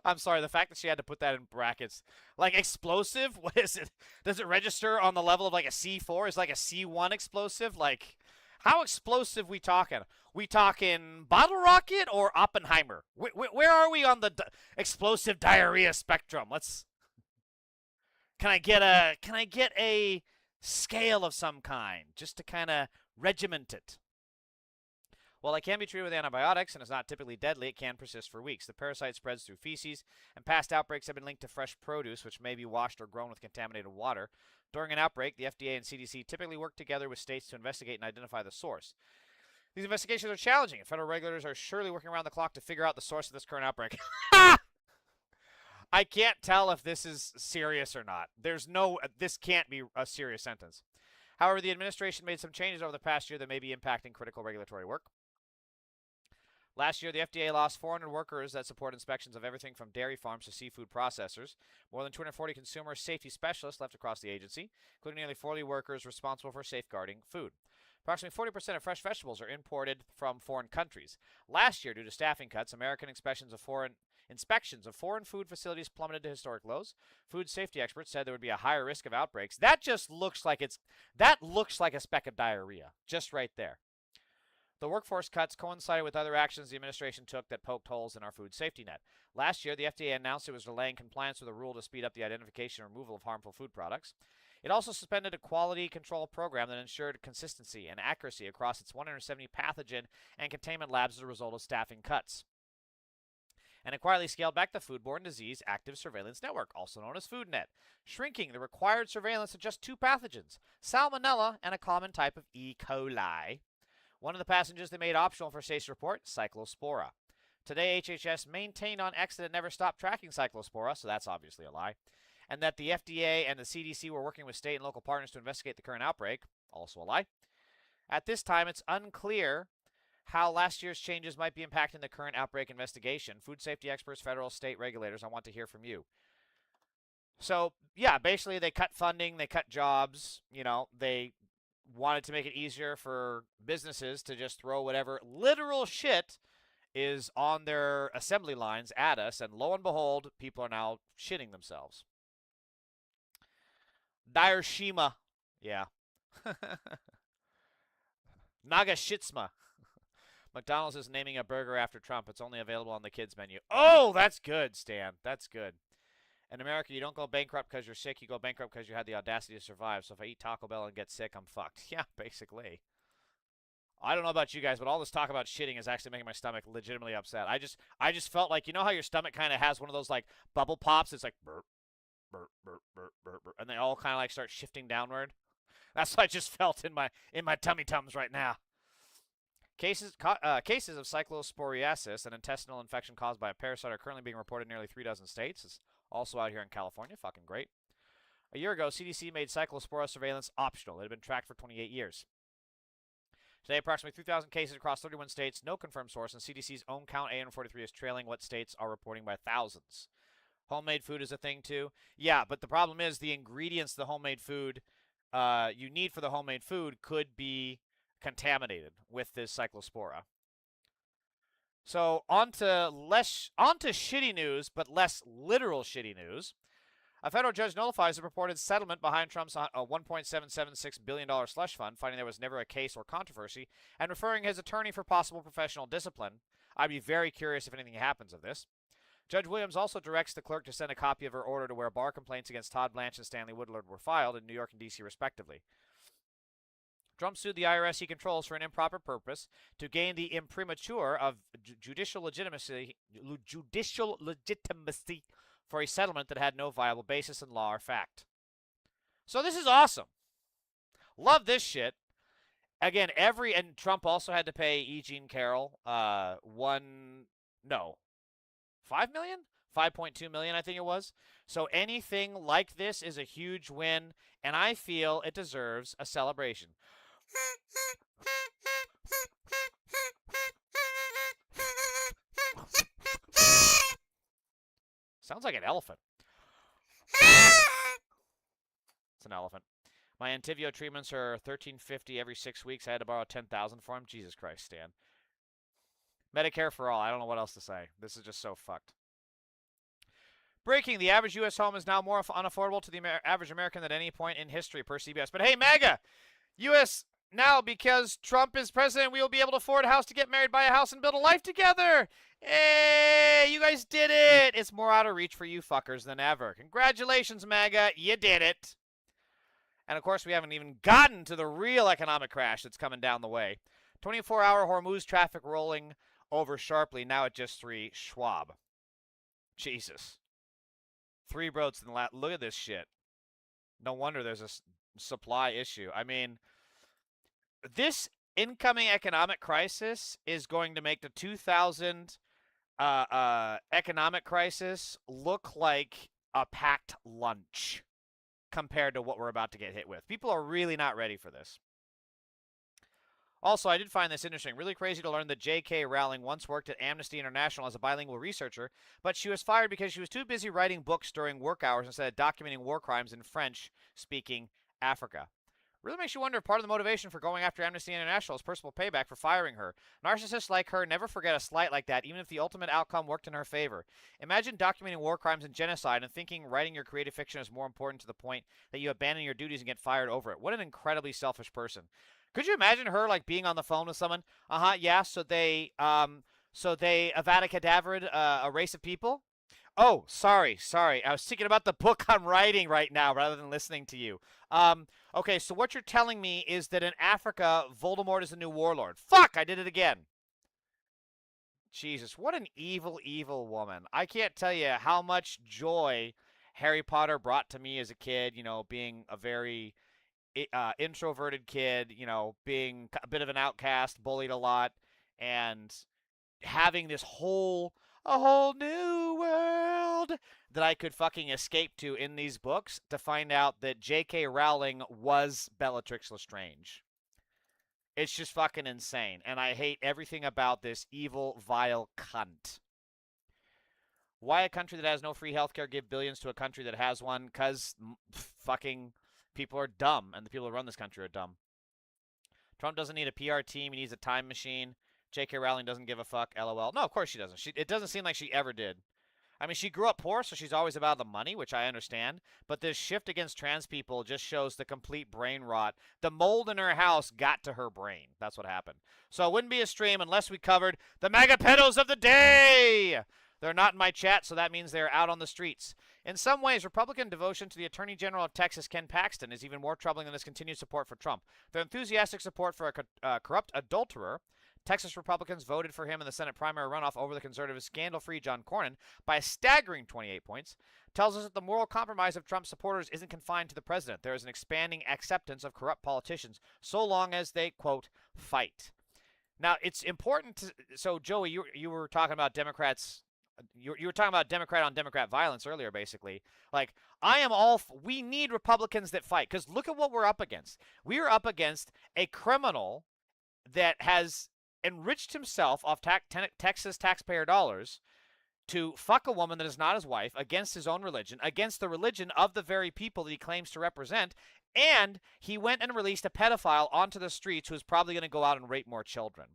I'm sorry, the fact that she had to put that in brackets. Like, explosive? What is it? Does it register on the level of like a C4? Is like a C1 explosive? Like, how explosive we talking? We talking bottle rocket or Oppenheimer? Where are we on the explosive diarrhea spectrum? Can I get a scale of some kind just to kind of regiment it? While it can be treated with antibiotics and is not typically deadly, it can persist for weeks. The parasite spreads through feces, and past outbreaks have been linked to fresh produce, which may be washed or grown with contaminated water. During an outbreak, the FDA and CDC typically work together with states to investigate and identify the source. These investigations are challenging, and federal regulators are surely working around the clock to figure out the source of this current outbreak. I can't tell if this is serious or not. This can't be a serious sentence. However, the administration made some changes over the past year that may be impacting critical regulatory work. Last year, the FDA lost 400 workers that support inspections of everything from dairy farms to seafood processors. More than 240 consumer safety specialists left across the agency, including nearly 40 workers responsible for safeguarding food. Approximately 40% of fresh vegetables are imported from foreign countries. Last year, due to staffing cuts, American inspections of foreign food facilities plummeted to historic lows. Food safety experts said there would be a higher risk of outbreaks. That looks like a speck of diarrhea, just right there. The workforce cuts coincided with other actions the administration took that poked holes in our food safety net. Last year, the FDA announced it was delaying compliance with a rule to speed up the identification and removal of harmful food products. It also suspended a quality control program that ensured consistency and accuracy across its 170 pathogen and containment labs as a result of staffing cuts. And it quietly scaled back the Foodborne Disease Active Surveillance Network, also known as FoodNet, shrinking the required surveillance to just 2 pathogens, Salmonella and a common type of E. coli. One of the pathogens they made optional for states to report, Cyclospora. Today, HHS maintained on X that it never stopped tracking Cyclospora, so that's obviously a lie, and that the FDA and the CDC were working with state and local partners to investigate the current outbreak, also a lie. At this time, it's unclear how last year's changes might be impacting the current outbreak investigation. Food safety experts, federal, state regulators, I want to hear from you. So, yeah, basically they cut funding, they cut jobs, they wanted to make it easier for businesses to just throw whatever literal shit is on their assembly lines at us, and lo and behold, people are now shitting themselves. Diarshima. Yeah. Nagashitsma. McDonald's is naming a burger after Trump. It's only available on the kids' menu. Oh, that's good, Stan. That's good. In America, you don't go bankrupt because you're sick. You go bankrupt because you had the audacity to survive. So if I eat Taco Bell and get sick, I'm fucked. Yeah, basically. I don't know about you guys, but all this talk about shitting is actually making my stomach legitimately upset. I just felt like, you know how your stomach kind of has one of those like bubble pops? It's like burp, burp, burp, burp, burp, burp, and they all kind of like start shifting downward. That's what I just felt in my tummy tums right now. Cases of cyclosporiasis, an intestinal infection caused by a parasite, are currently being reported in nearly 36 states. It's also out here in California. Fucking great. A year ago, CDC made cyclospora surveillance optional. It had been tracked for 28 years. Today, approximately 3,000 cases across 31 states, no confirmed source, and CDC's own count, 843, is trailing what states are reporting by thousands. Homemade food is a thing, too. Yeah, but the problem is the ingredients the homemade food you need for the homemade food could be contaminated with this cyclospora. So on to shitty news, but less literal shitty news. A federal judge nullifies a purported settlement behind Trump's $1.776 billion slush fund, finding there was never a case or controversy, and referring his attorney for possible professional discipline. I'd be very curious if anything happens of this. Judge Williams also directs the clerk to send a copy of her order to where bar complaints against Todd Blanche and Stanley Woodward were filed in New York and D.C. respectively. Trump sued the IRS he controls for an improper purpose to gain the imprimatur of judicial legitimacy for a settlement that had no viable basis in law or fact. So this is awesome. Love this shit. Again, and Trump also had to pay E. Jean Carroll $5 million? $5.2 million, I think it was. So anything like this is a huge win, and I feel it deserves a celebration. Sounds like an elephant. It's an elephant. My Entyvio treatments are $1,350 every 6 weeks. I had to borrow $10,000 for them. Jesus Christ, Stan. Medicare for all. I don't know what else to say. This is just so fucked. Breaking, the average U.S. home is now more unaffordable to the average American than any point in history, per CBS. But hey, MAGA, U.S. now, because Trump is president, we will be able to afford a house to get married, buy a house, and build a life together. Hey, you guys did it. It's more out of reach for you fuckers than ever. Congratulations, MAGA. You did it. And, of course, we haven't even gotten to the real economic crash that's coming down the way. 24-hour Hormuz traffic rolling over sharply, now at just 3. Schwab. Jesus. 3 boats in the last. Look at this shit. No wonder there's a supply issue. I mean, this incoming economic crisis is going to make the 2000 economic crisis look like a packed lunch compared to what we're about to get hit with. People are really not ready for this. Also, I did find this interesting. Really crazy to learn that J.K. Rowling once worked at Amnesty International as a bilingual researcher, but she was fired because she was too busy writing books during work hours instead of documenting war crimes in French-speaking Africa. Really makes you wonder if part of the motivation for going after Amnesty International is personal payback for firing her. Narcissists like her never forget a slight like that, even if the ultimate outcome worked in her favor. Imagine documenting war crimes and genocide and thinking writing your creative fiction is more important to the point that you abandon your duties and get fired over it. What an incredibly selfish person. Could you imagine her like being on the phone with someone? Yeah, so they Avada Kedavra a race of people? Oh, sorry. I was thinking about the book I'm writing right now rather than listening to you. Okay, so what you're telling me is that in Africa, Voldemort is a new warlord. Fuck, I did it again. Jesus, what an evil, evil woman. I can't tell you how much joy Harry Potter brought to me as a kid, you know, being a very introverted kid, you know, being a bit of an outcast, bullied a lot, and having this a whole new world that I could fucking escape to in these books to find out that J.K. Rowling was Bellatrix Lestrange. It's just fucking insane, and I hate everything about this evil, vile cunt. Why a country that has no free healthcare give billions to a country that has one? Because fucking people are dumb, and the people who run this country are dumb. Trump doesn't need a PR team. He needs a time machine. J.K. Rowling doesn't give a fuck, LOL. No, of course she doesn't. It doesn't seem like she ever did. I mean, she grew up poor, so she's always about the money, which I understand. But this shift against trans people just shows the complete brain rot. The mold in her house got to her brain. That's what happened. So it wouldn't be a stream unless we covered the MAGA pedos of the day. They're not in my chat, so that means they're out on the streets. In some ways, Republican devotion to the Attorney General of Texas, Ken Paxton, is even more troubling than his continued support for Trump. Their enthusiastic support for a corrupt adulterer, Texas Republicans voted for him in the Senate primary runoff over the conservative scandal-free John Cornyn by a staggering 28 points, tells us that the moral compromise of Trump's supporters isn't confined to the president. There is an expanding acceptance of corrupt politicians so long as they, quote, fight. Now, it's important to... So, Joey, you were talking about Democrats... You were talking about Democrat on Democrat violence earlier, basically. Like, I am all... We need Republicans that fight, because look at what we're up against. We are up against a criminal that has enriched himself off Texas taxpayer dollars to fuck a woman that is not his wife against his own religion, against the religion of the very people that he claims to represent, and he went and released a pedophile onto the streets who is probably going to go out and rape more children.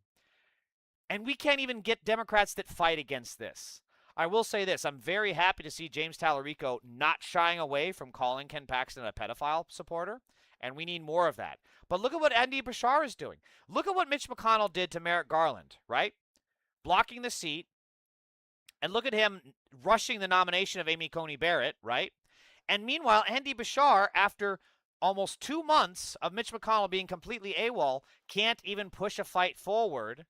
And we can't even get Democrats that fight against this. I will say this. I'm very happy to see James Tallarico not shying away from calling Ken Paxton a pedophile supporter, and we need more of that. But look at what Andy Bashar is doing. Look at what Mitch McConnell did to Merrick Garland, right? Blocking the seat. And look at him rushing the nomination of Amy Coney Barrett, right? And meanwhile, Andy Bashar, after almost 2 months of Mitch McConnell being completely AWOL, can't even push a fight forward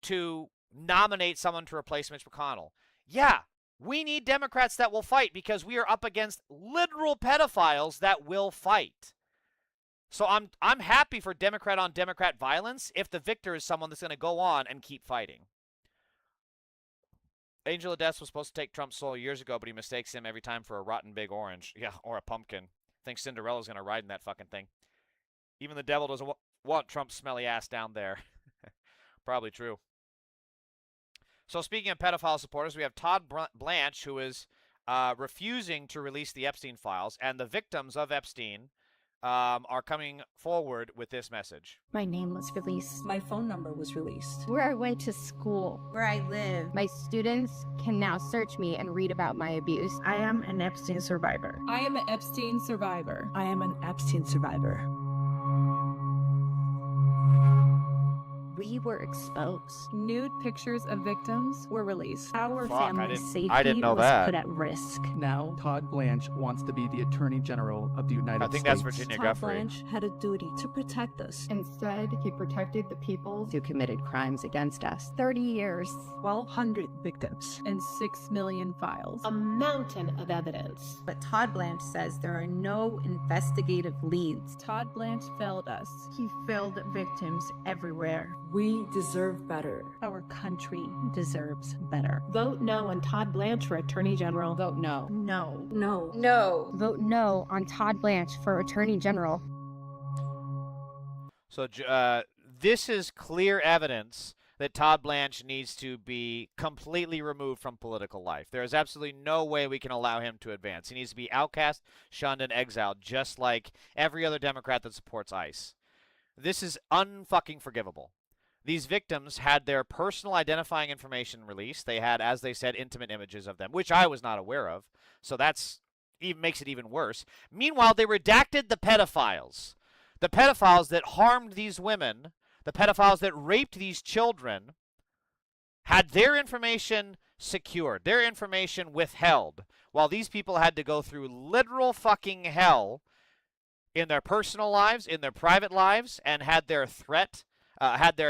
to nominate someone to replace Mitch McConnell. Yeah, we need Democrats that will fight because we are up against literal pedophiles that will fight. So I'm happy for Democrat on Democrat violence if the victor is someone that's going to go on and keep fighting. Angel of Death was supposed to take Trump's soul years ago, but he mistakes him every time for a rotten big orange. Yeah, or a pumpkin. Thinks Cinderella's going to ride in that fucking thing. Even the devil doesn't want Trump's smelly ass down there. Probably true. So speaking of pedophile supporters, we have Todd Blanche, who is refusing to release the Epstein files, and the victims of Epstein are coming forward with this message. My name was released. My phone number was released. Where I went to school. Where I live. My students can now search me and read about my abuse. I am an Epstein survivor. I am an Epstein survivor. I am an Epstein survivor. We were exposed. Nude pictures of victims were released. Our family's safety know was that. put at risk. Now, Todd Blanche wants to be the Attorney General of the United States. I think that's Virginia Todd Guthrie. Blanche had a duty to protect us. Instead, he protected the people who committed crimes against us. 30 years. 1,200 victims and 6 million files. A mountain of evidence. But Todd Blanche says there are no investigative leads. Todd Blanche failed us. He failed victims everywhere. We deserve better. Our country deserves better. Vote no on Todd Blanche for Attorney General. Vote no. No. No. No. Vote no on Todd Blanche for Attorney General. So this is clear evidence that Todd Blanche needs to be completely removed from political life. There is absolutely no way we can allow him to advance. He needs to be outcast, shunned, and exiled, just like every other Democrat that supports ICE. This is unfucking forgivable. These victims had their personal identifying information released. They had, as they said, intimate images of them, which I was not aware of. So that's even makes it even worse. Meanwhile, they redacted the pedophiles. The pedophiles that harmed these women, the pedophiles that raped these children, had their information secured, their information withheld, while these people had to go through literal fucking hell in their personal lives, in their private lives, and had their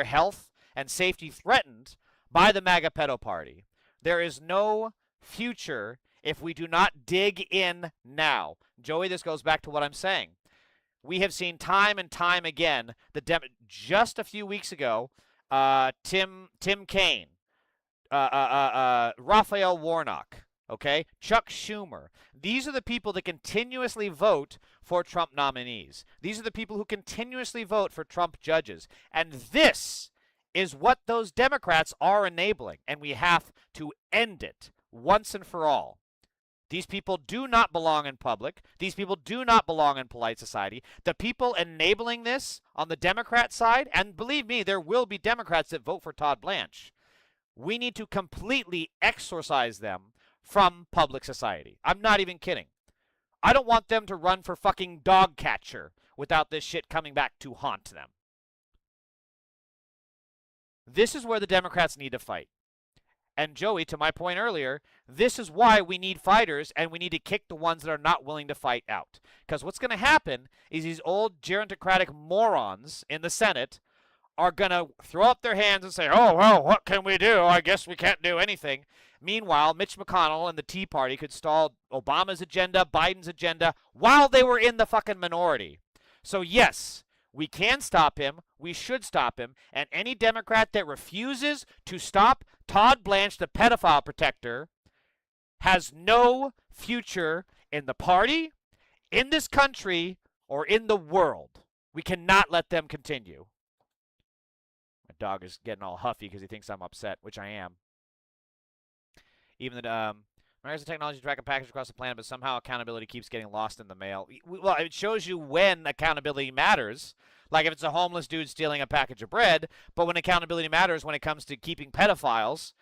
health and safety threatened by the MAGA pedo party. There is no future if we do not dig in now. Joey, this goes back to what I'm saying. We have seen time and time again, just a few weeks ago, Tim Kaine, Raphael Warnock, okay, Chuck Schumer. These are the people that continuously vote for Trump nominees. These are the people who continuously vote for Trump judges. And this is what those Democrats are enabling, and we have to end it once and for all. These people do not belong in public. These people do not belong in polite society. The people enabling this on the Democrat side, and believe me, there will be Democrats that vote for Todd Blanche, we need to completely exorcise them from public society. I'm not even kidding. I don't want them to run for fucking dog catcher without this shit coming back to haunt them. This is where the Democrats need to fight. And Joey, to my point earlier, this is why we need fighters, and we need to kick the ones that are not willing to fight out. Because what's going to happen is these old gerontocratic morons in the Senate are going to throw up their hands and say, oh, well, what can we do? I guess we can't do anything. Meanwhile, Mitch McConnell and the Tea Party could stall Obama's agenda, Biden's agenda, while they were in the fucking minority. So yes, we can stop him. We should stop him. And any Democrat that refuses to stop Todd Blanche, the pedophile protector, has no future in the party, in this country, or in the world. We cannot let them continue. My dog is getting all huffy because he thinks I'm upset, which I am. Even the America's technology to track a package across the planet, but somehow accountability keeps getting lost in the mail. Well, it shows you when accountability matters. Like if it's a homeless dude stealing a package of bread, but when accountability matters when it comes to keeping pedophiles,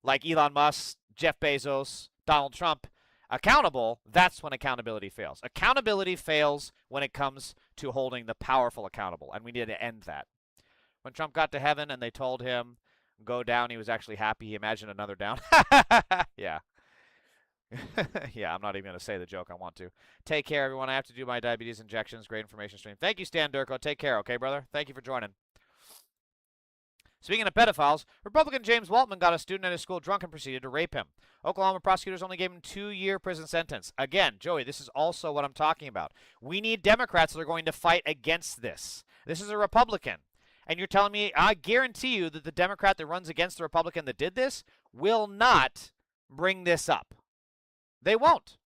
like Elon Musk, Jeff Bezos, Donald Trump, accountable, that's when accountability fails. Accountability fails when it comes to holding the powerful accountable, and we need to end that. When Trump got to heaven and they told him, go down, he was actually happy. He imagined another down. Yeah. Yeah, I'm not even going to say the joke. I want to. Take care, everyone. I have to do my diabetes injections. Great information stream. Thank you, Stan Durko. Take care, okay, brother? Thank you for joining. Speaking of pedophiles, Republican James Waltman got a student at his school drunk and proceeded to rape him. Oklahoma prosecutors only gave him a 2-year prison sentence. Again, Joey, this is also what I'm talking about. We need Democrats that are going to fight against this. This is a Republican. And you're telling me, I guarantee you that the Democrat that runs against the Republican that did this will not bring this up. They won't.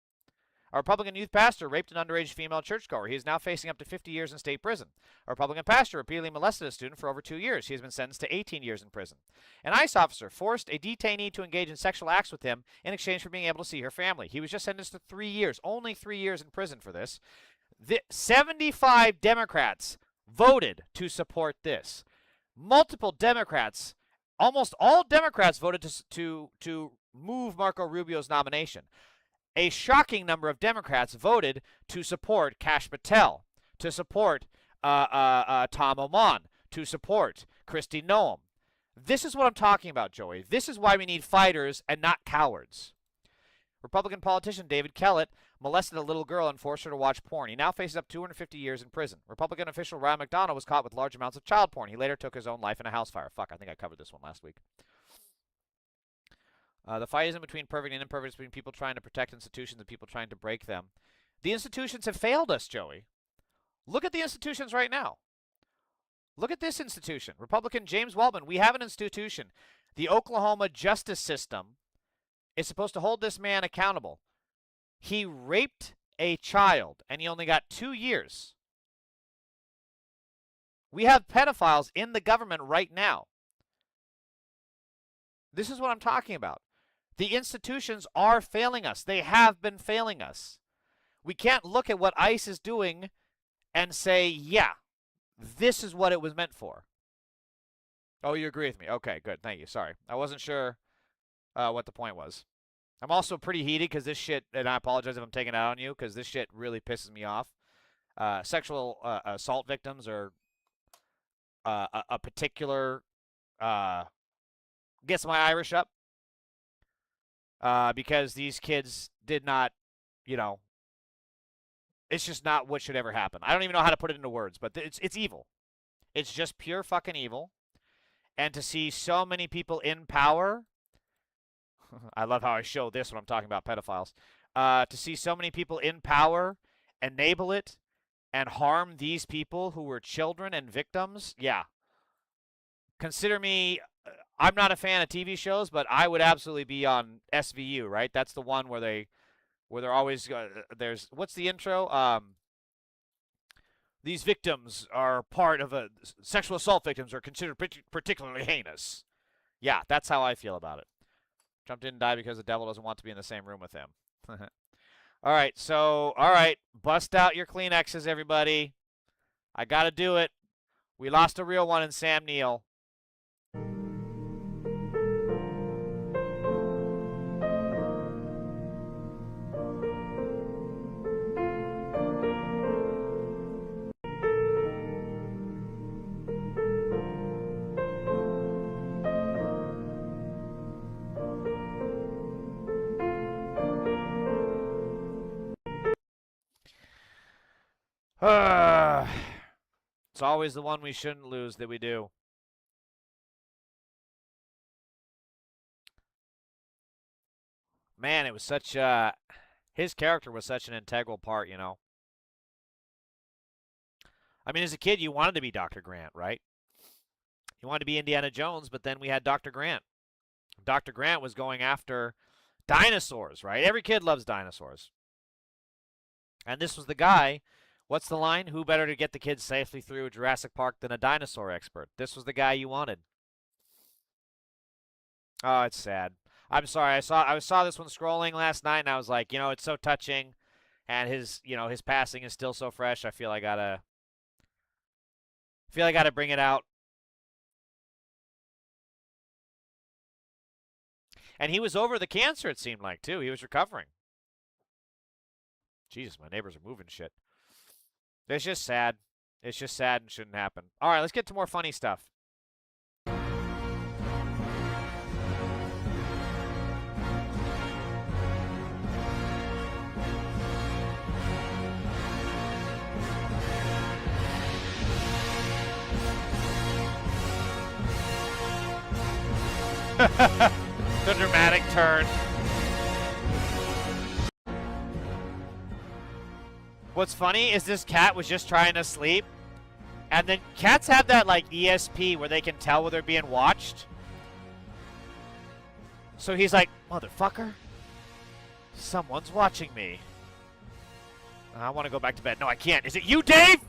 A Republican youth pastor raped an underage female churchgoer. He is now facing up to 50 years in state prison. A Republican pastor repeatedly molested a student for over 2 years. He has been sentenced to 18 years in prison. An ICE officer forced a detainee to engage in sexual acts with him in exchange for being able to see her family. He was just sentenced to 3 years, only 3 years in prison for this. 75 Democrats voted to support this. Multiple Democrats, almost all Democrats voted to move Marco Rubio's nomination. A shocking number of Democrats voted to support Kash Patel, to support Tom Oman, to support Kristi Noem. This is what I'm talking about, Joey. This is why we need fighters and not cowards. Republican politician David Kellett molested a little girl and forced her to watch porn. He now faces up 250 years in prison. Republican official Ryan McDonough was caught with large amounts of child porn. He later took his own life in a house fire. Fuck, I think I covered this one last week. The fight isn't between perfect and imperfect. It's between people trying to protect institutions and people trying to break them. The institutions have failed us, Joey. Look at the institutions right now. Look at this institution. Republican James Waldman. We have an institution. The Oklahoma justice system is supposed to hold this man accountable. He raped a child, and he only got 2 years. We have pedophiles in the government right now. This is what I'm talking about. The institutions are failing us. They have been failing us. We can't look at what ICE is doing and say, yeah, this is what it was meant for. Oh, you agree with me? Okay, good. Thank you. Sorry. I wasn't sure what the point was. I'm also pretty heated because this shit, and I apologize if I'm taking it out on you, because this shit really pisses me off. Sexual assault victims are a particular, gets my Irish up. Because these kids did not, you know, it's just not what should ever happen. I don't even know how to put it into words, but it's evil. It's just pure fucking evil. And to see so many people in power, I love how I show this when I'm talking about pedophiles, to see so many people in power enable it and harm these people who were children and victims, yeah. Consider me... I'm not a fan of TV shows, but I would absolutely be on SVU, right? That's the one where they're always there's what's the intro? These victims are part of a sexual assault victims are considered particularly heinous. Yeah, that's how I feel about it. Trump didn't die because the devil doesn't want to be in the same room with him. All right, bust out your Kleenexes, everybody. I got to do it. We lost a real one in Sam Neill. It's always the one we shouldn't lose that we do. Man, it was such his character was such an integral part, you know. I mean, as a kid, you wanted to be Dr. Grant, right? You wanted to be Indiana Jones, but then we had Dr. Grant. Dr. Grant was going after dinosaurs, right? Every kid loves dinosaurs. And this was the guy. What's the line? Who better to get the kids safely through Jurassic Park than a dinosaur expert? This was the guy you wanted. Oh, it's sad. I'm sorry. I saw this one scrolling last night, and I was like, you know, it's so touching, and his passing is still so fresh. I feel I gotta bring it out. And he was over the cancer, it seemed like, too. He was recovering. Jesus, my neighbors are moving shit. It's just sad. It's just sad and shouldn't happen. All right, let's get to more funny stuff. The dramatic turn. What's funny is this cat was just trying to sleep, and then cats have that like ESP where they can tell when they're being watched. So he's like, motherfucker, someone's watching me. I want to go back to bed. No, I can't. Is it you, Dave?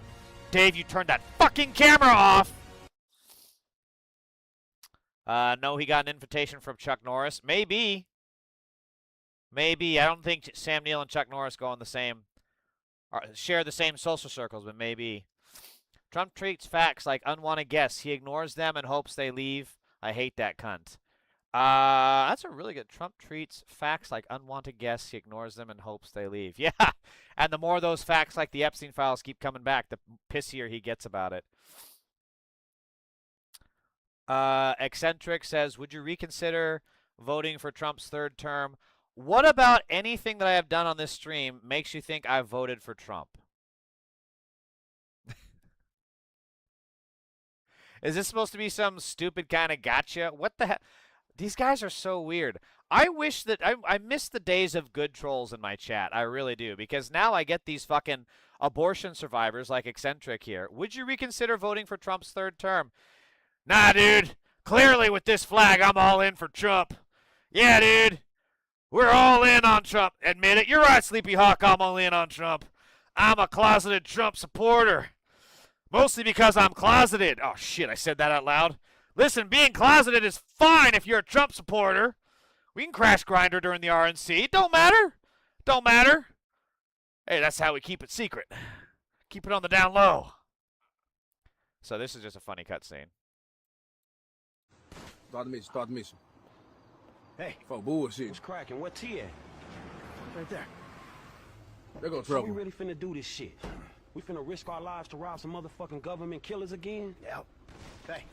Dave, you turned that fucking camera off. No, he got an invitation from Chuck Norris. Maybe. I don't think Sam Neill and Chuck Norris go on the same share the same social circles, but maybe. Trump treats facts like unwanted guests. He ignores them and hopes they leave. I hate that cunt. That's a really good. Trump treats facts like unwanted guests. He ignores them and hopes they leave. Yeah, and the more those facts like the Epstein files keep coming back, the pissier he gets about it. Eccentric says, would you reconsider voting for Trump's third term? What about anything that I have done on this stream makes you think I voted for Trump? Is this supposed to be some stupid kind of gotcha? What the heck? These guys are so weird. I wish that I miss the days of good trolls in my chat. I really do, because now I get these fucking abortion survivors like Eccentric here. Would you reconsider voting for Trump's third term? Nah, dude. Clearly with this flag, I'm all in for Trump. Yeah, dude. We're all in on Trump. Admit it. You're right, Sleepy Hawk. I'm all in on Trump. I'm a closeted Trump supporter. Mostly because I'm closeted. Oh, shit, I said that out loud. Listen, being closeted is fine if you're a Trump supporter. We can crash Grindr during the RNC. Don't matter. Don't matter. Hey, that's how we keep it secret. Keep it on the down low. So this is just a funny cutscene. Start the mission. Hey, for bullshit. What's cracking? What's here? Right there. There go So trouble. we really finna do this shit. We finna risk our lives to rob some motherfucking government killers again? Yeah. Hey.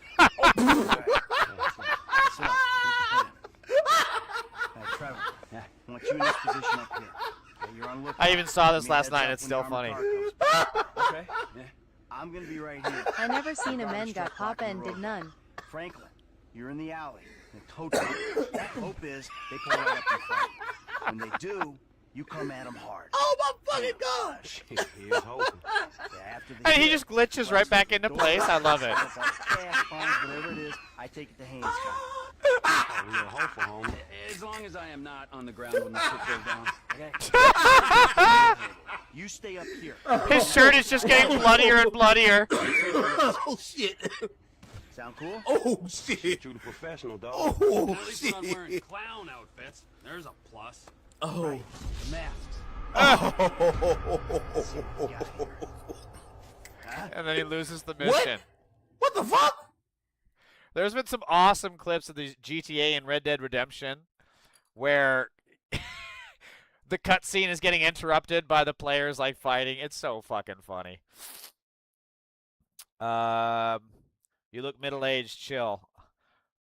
Trevor, yeah, I want you in this position up here. Okay, you're on lookout. I even saw this Give me a last heads night. up It's when still the funny. armored car comes. Okay, yeah. I'm gonna be right here. I never seen a Garbage men got truck pop blocking and the did road. none. Franklin, you're in the alley. The tow truck. Hope is they pull right up in front. When they do, you come at them hard. Oh my fucking gosh! Here's hoping. After And he just glitches right back into place. I love it. Gas, bombs, whatever it is, I take it to Haynes County. Oh, real hopeful, homie. As long as I am not on the ground when the shit goes down. Okay? You stay up here. His shirt is just getting bloodier and bloodier. Oh shit! Sound cool? Oh shit! True to professional, dog. Oh At least shit! we're not wearing clown outfits. There's a plus. Oh. Right, the masks. And then he loses the mission. What the fuck? There's been some awesome clips of the GTA and Red Dead Redemption where the cutscene is getting interrupted by the players like fighting. It's so fucking funny. You look middle-aged, chill.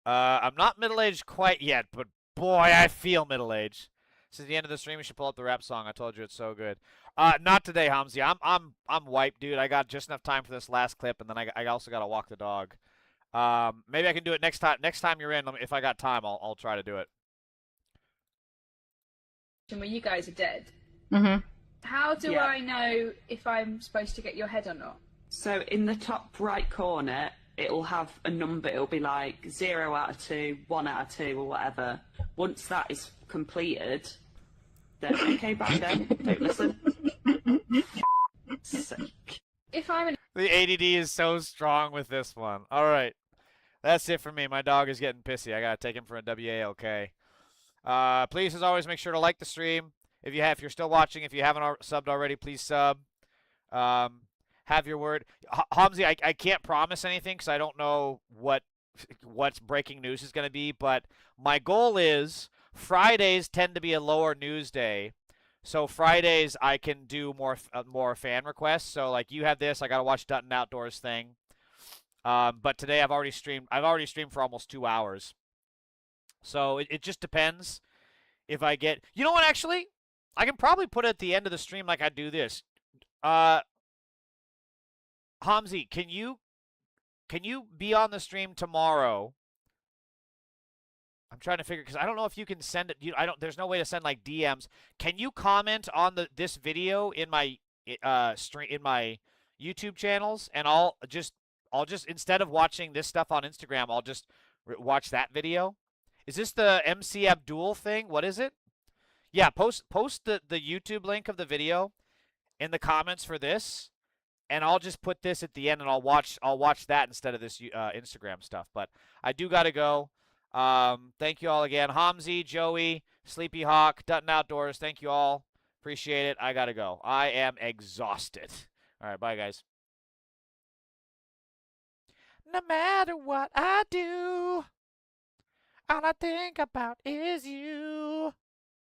I'm not middle-aged quite yet, but boy, I feel middle-aged. Since the end of the stream, we should pull up the rap song. I told you it's so good. Not today, Hamzi. I'm wiped, dude. I got just enough time for this last clip, and then I also got to walk the dog. Maybe I can do it next time. Next time you're in, if I got time, I'll try to do it. Where you guys are dead. Mm-hmm. How do Yeah. I know if I'm supposed to get your head or not? So in the top right corner, it'll have a number. It'll be like 0 out of 2, 1 out of 2, or whatever. Once that is completed, then okay, bye then. Don't listen. Sick. If I'm an The ADD is so strong with this one. All right. That's it for me. My dog is getting pissy. I got to take him for a WALK. Please, as always, make sure to like the stream. If you're still watching, if you haven't subbed already, please sub. Have your word. Hamzi, I can't promise anything because I don't know what's breaking news is going to be, but my goal is Fridays tend to be a lower news day. So Fridays I can do more fan requests. So like you have this, I got to watch Dutton Outdoors thing. But today I've already streamed for almost 2 hours. So it just depends if I get. You know what? Actually, I can probably put it at the end of the stream like I do this. Hamzi, can you be on the stream tomorrow? I'm trying to figure because I don't know if you can send it. There's no way to send like DMs. Can you comment on this video in my stream in my YouTube channels, and I'll just instead of watching this stuff on Instagram, I'll just watch that video. Is this the MC Abdul thing? What is it? Yeah, post the YouTube link of the video in the comments for this, and I'll just put this at the end, and I'll watch that instead of this Instagram stuff. But I do gotta go. Thank you all again, Hamzi, Joey, Sleepy Hawk, Dutton Outdoors. Thank you all Appreciate it. I got to go. I am exhausted. All right, bye, guys. No matter what I do, all I think about is you.